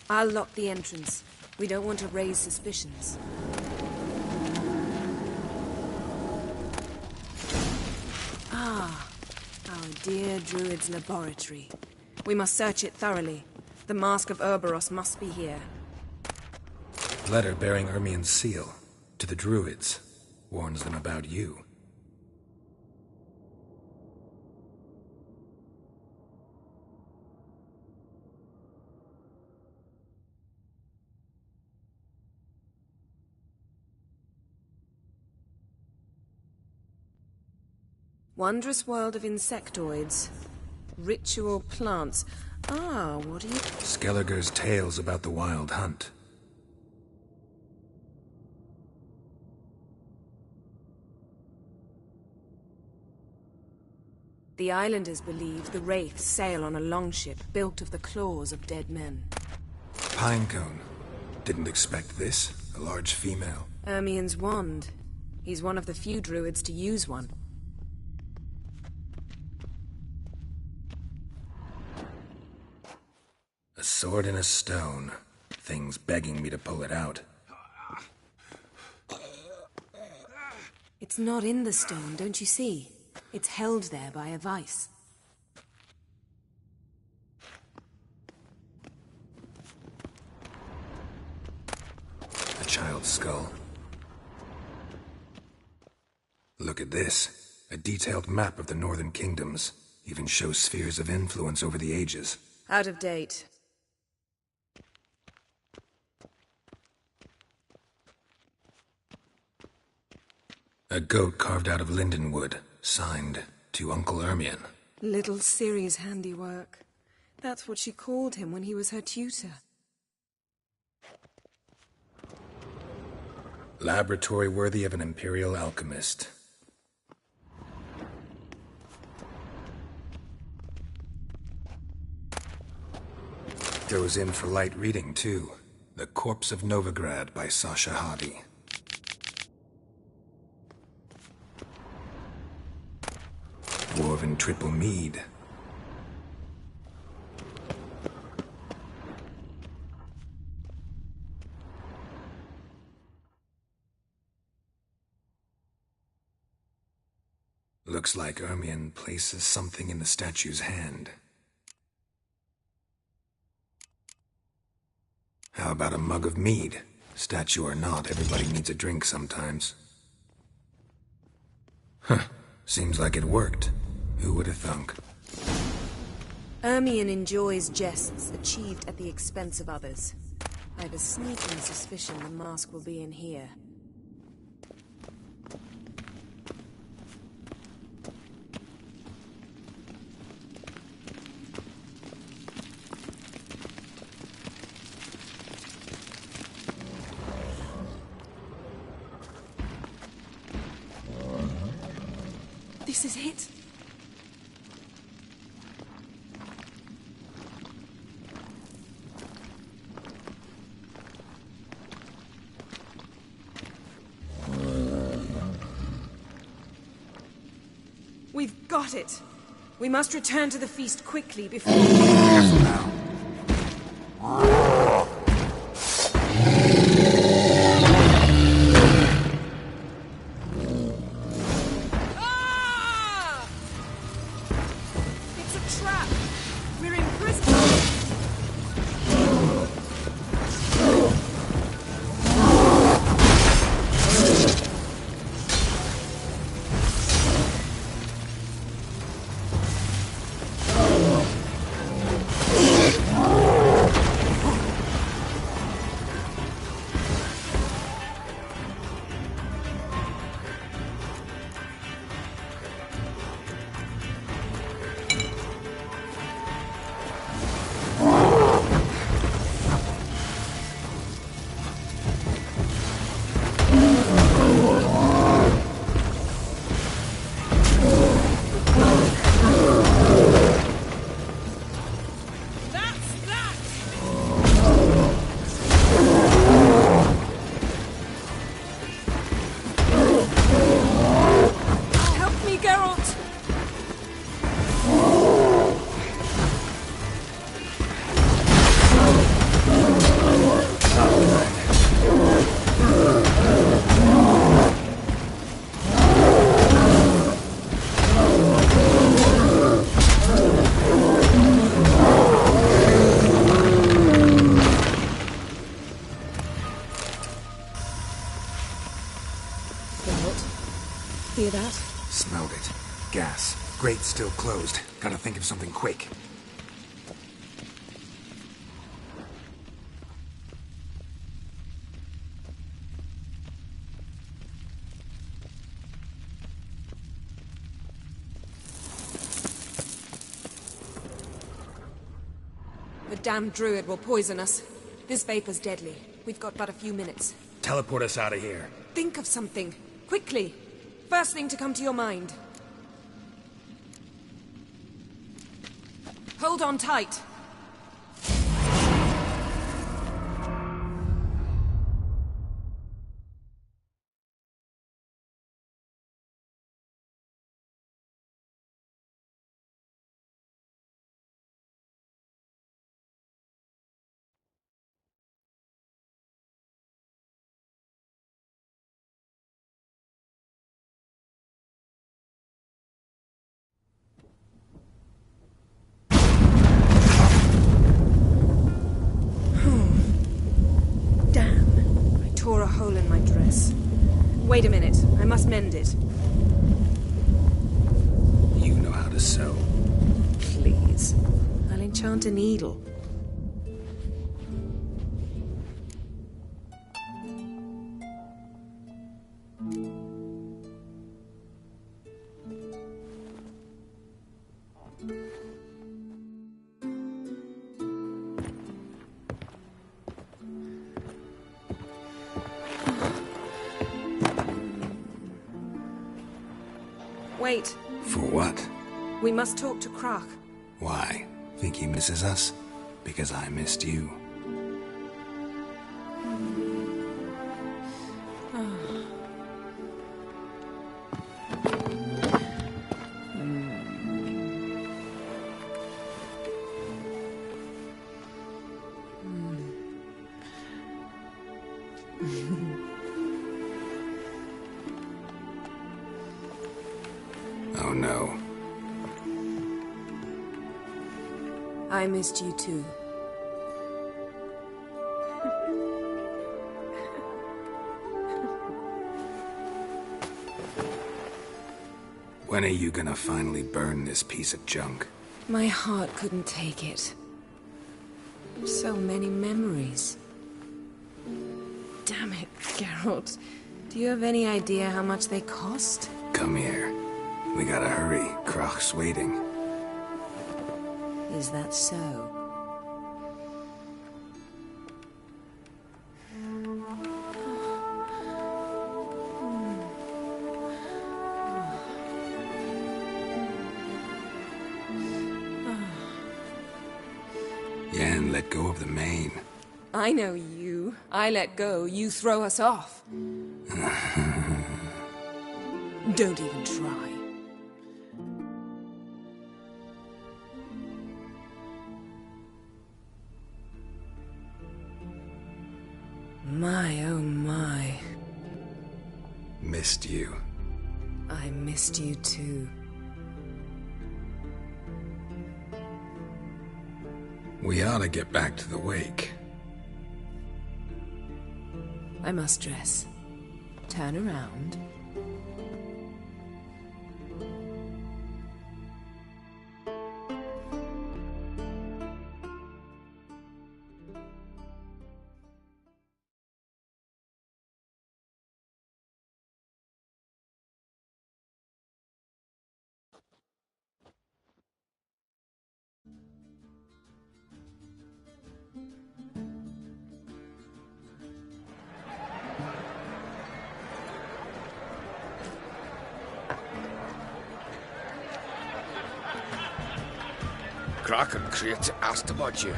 I'll lock the entrance. We don't want to raise suspicions. Ah, our dear Druid's laboratory. We must search it thoroughly. The Mask of Ouroboros must be here. Letter bearing Ermion's seal. To the Druids. Warns them about you. Wondrous world of insectoids. Ritual plants. Ah, what are you... Skelliger's tales about the wild hunt. The islanders believe the wraiths sail on a longship built of the claws of dead men. Pinecone. Didn't expect this. A large female. Ermien's wand. He's one of the few druids to use one. A sword in a stone. Thing's begging me to pull it out. It's not in the stone, don't you see? It's held there by a vice. A child's skull. Look at this. A detailed map of the northern kingdoms. Even shows spheres of influence over the ages. Out of date. A goat carved out of lindenwood, signed to Uncle Ermien. Little Ciri's handiwork. That's what she called him when he was her tutor. Laboratory worthy of an imperial alchemist. Goes in for light reading, too. The Corpse of Novigrad by Sasha Hadi. Dwarven triple mead. Looks like Ermien places something in the statue's hand. How about a mug of mead? Statue or not, everybody needs a drink sometimes. Huh. Seems like it worked. Who would have thunk? Ermien enjoys jests achieved at the expense of others. I have a sneaking suspicion the mask will be in here. This is it. We've got it. We must return to the feast quickly before... Hear that? Smelled it. Gas. Grate's still closed. Gotta think of something quick. That damned druid will poison us. This vapor's deadly. We've got but a few minutes. Teleport us out of here. Think of something. Quickly. First thing to come to your mind. Hold on tight. Tore a hole in my dress. Wait a minute. I must mend it. You know how to sew. Please. I'll enchant a needle. Wait. For what? We must talk to Croc. Why? Think he misses us? Because I missed you. Oh no. I missed you too. When are you gonna finally burn this piece of junk? My heart couldn't take it. So many memories. Damn it, Geralt. Do you have any idea how much they cost? Come here. We gotta hurry. Croc's waiting. Is that so? Yen, let go of the mane. I know you. I let go, you throw us off. Don't even try. My, oh my. Missed you. I missed you too. We ought to get back to the wake. I must dress. Turn around. Croc and Crate asked about you.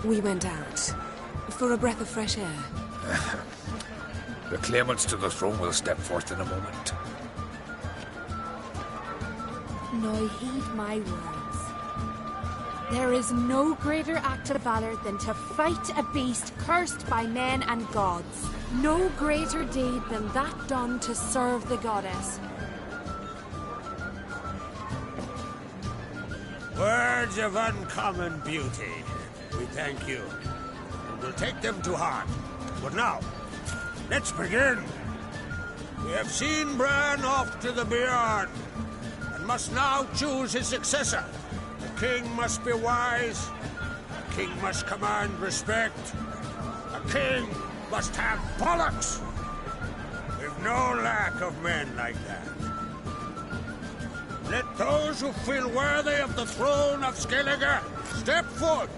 We went out. For a breath of fresh air. The claimants to the throne will step forth in a moment. Now heed my words. There is no greater act of valor than to fight a beast cursed by men and gods. No greater deed than that done to serve the goddess. Words of uncommon beauty. We thank you. And we'll take them to heart. But now, let's begin. We have seen Bran off to the Beyond, and must now choose his successor. The king must be wise. A king must command respect. A king must have bollocks. We've no lack of men like that. Let those who feel worthy of the throne of Skellige Step forward!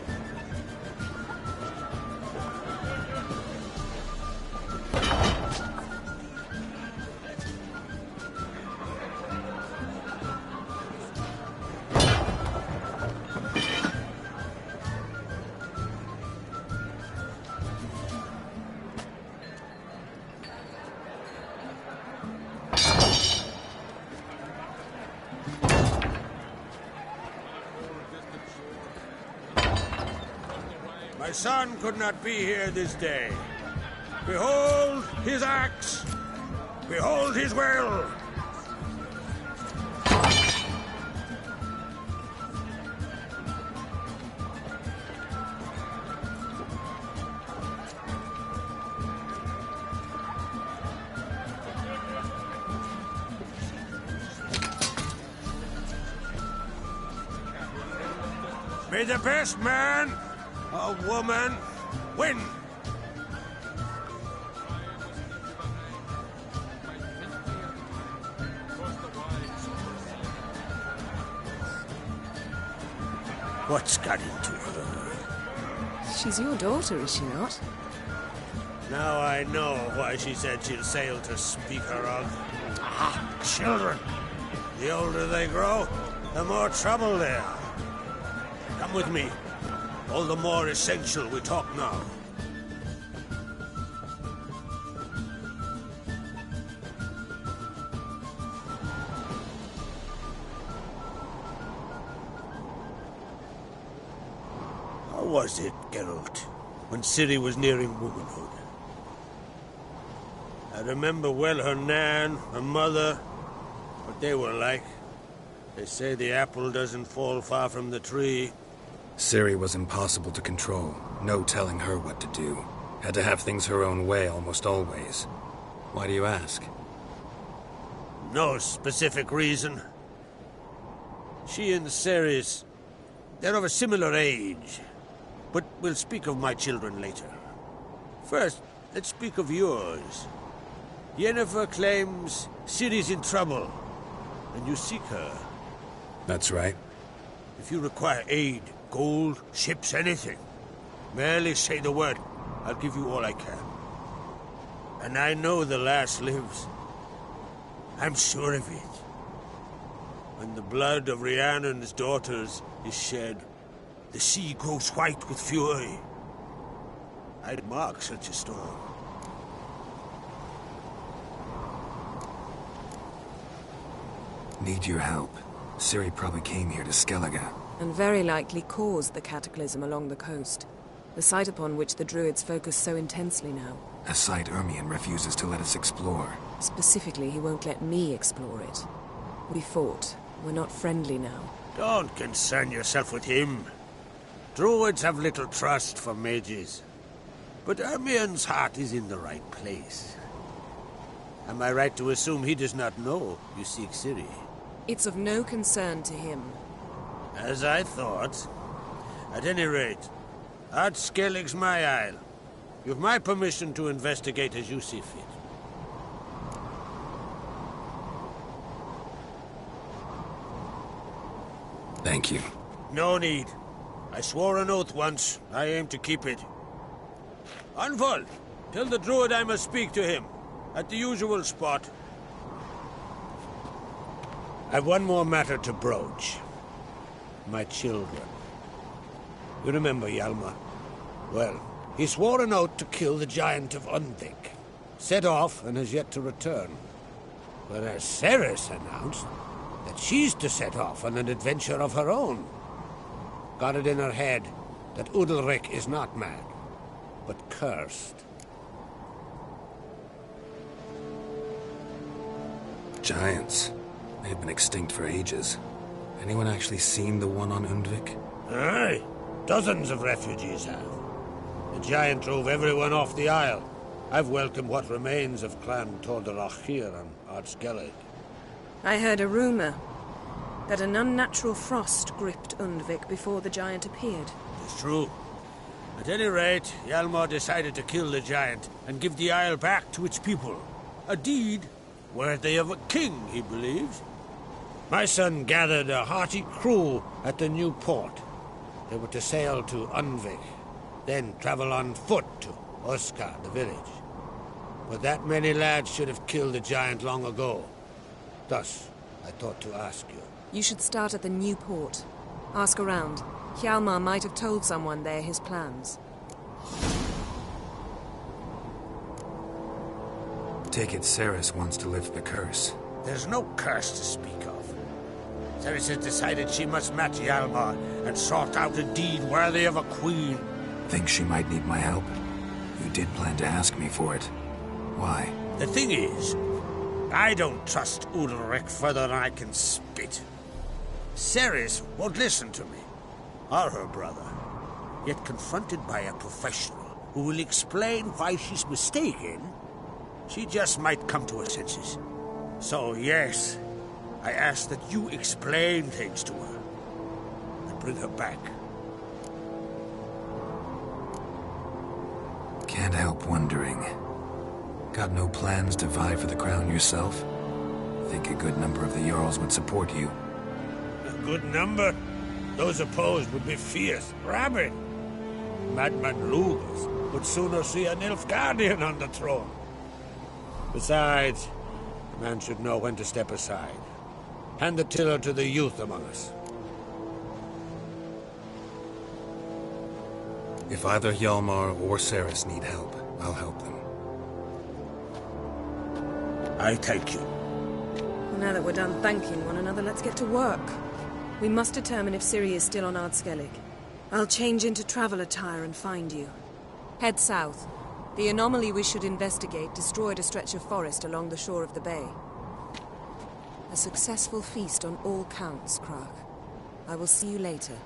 My son could not be here this day. Behold his axe! Behold his will! May the best man or woman win! What's got into her? She's your daughter, is she not? Now I know why she said she'll sail to speak her of. Ah, children! The older they grow, the more trouble they are. Come with me. All the more essential we talk now. How was it, Geralt, when Ciri was nearing womanhood? I remember well her nan, her mother, what they were like. They say the apple doesn't fall far from the tree. Ciri was impossible to control. No telling her what to do. Had to have things her own way almost always. Why do you ask? No specific reason. She and Ceres, they're of a similar age. But we'll speak of my children later. First, let's speak of yours. Yennefer claims Ciri's in trouble, and you seek her. That's right. If you require aid, gold, ships, anything, merely say the word. I'll give you all I can. And I know the lass lives. I'm sure of it. When the blood of Rhiannon's daughters is shed, the sea grows white with fury. I'd mark such a storm. Need your help. Ciri probably came here to Skellige. And very likely caused the cataclysm along the coast. The site upon which the Druids focus so intensely now. A site Ermion refuses to let us explore. Specifically, he won't let me explore it. We fought. We're not friendly now. Don't concern yourself with him. Druids have little trust for mages. But Ermion's heart is in the right place. Am I right to assume he does not know you seek Ciri? It's of no concern to him. As I thought. At any rate, Ard Skellig's my isle. You've my permission to investigate as you see fit. Thank you. No need. I swore an oath once. I aim to keep it. Anvald, tell the druid I must speak to him. At the usual spot. I've one more matter to broach. My children. You remember Hjalmar? Well, he swore an oath to kill the giant of Undvik. Set off and has yet to return. Whereas Ceres announced that she's to set off on an adventure of her own. Got it in her head that Udalric is not mad, but cursed. Giants. They've been extinct for ages. Anyone actually seen the one on Undvik? Aye. Dozens of refugees have. The giant drove everyone off the isle. I've welcomed what remains of Clan Tordarach here on Ard Skellig. I heard a rumor that an unnatural frost gripped Undvik before the giant appeared. It's true. At any rate, Hjalmar decided to kill the giant and give the isle back to its people. A deed worthy of a king, he believes. My son gathered a hearty crew at the new port. They were to sail to Unvik, then travel on foot to Oska, the village. But that many lads should have killed the giant long ago. Thus, I thought to ask you. You should start at the new port. Ask around. Hjalmar might have told someone there his plans. Take it Ceres wants to lift the curse. There's no curse to speak of. Ceres has decided she must match Hjalmar and sort out a deed worthy of a queen. Think she might need my help? You did plan to ask me for it. Why? The thing is, I don't trust Ulrich further than I can spit. Ceres won't listen to me, or her brother. Yet confronted by a professional who will explain why she's mistaken, she just might come to her senses. So yes, I ask that you explain things to her and bring her back. Can't help wondering. Got no plans to vie for the crown yourself? Think a good number of the Jarls would support you. A good number? Those opposed would be fierce, rabid. Madman Lugas would sooner see an Nilfgaardian on the throne. Besides, a man should know when to step aside. Hand the tiller to the youth among us. If either Hjalmar or Ceres need help, I'll help them. I thank you. Well, now that we're done thanking one another, let's get to work. We must determine if Ciri is still on Ardskellig. I'll change into travel attire and find you. Head south. The anomaly we should investigate destroyed a stretch of forest along the shore of the bay. A successful feast on all counts, Krak. I will see you later.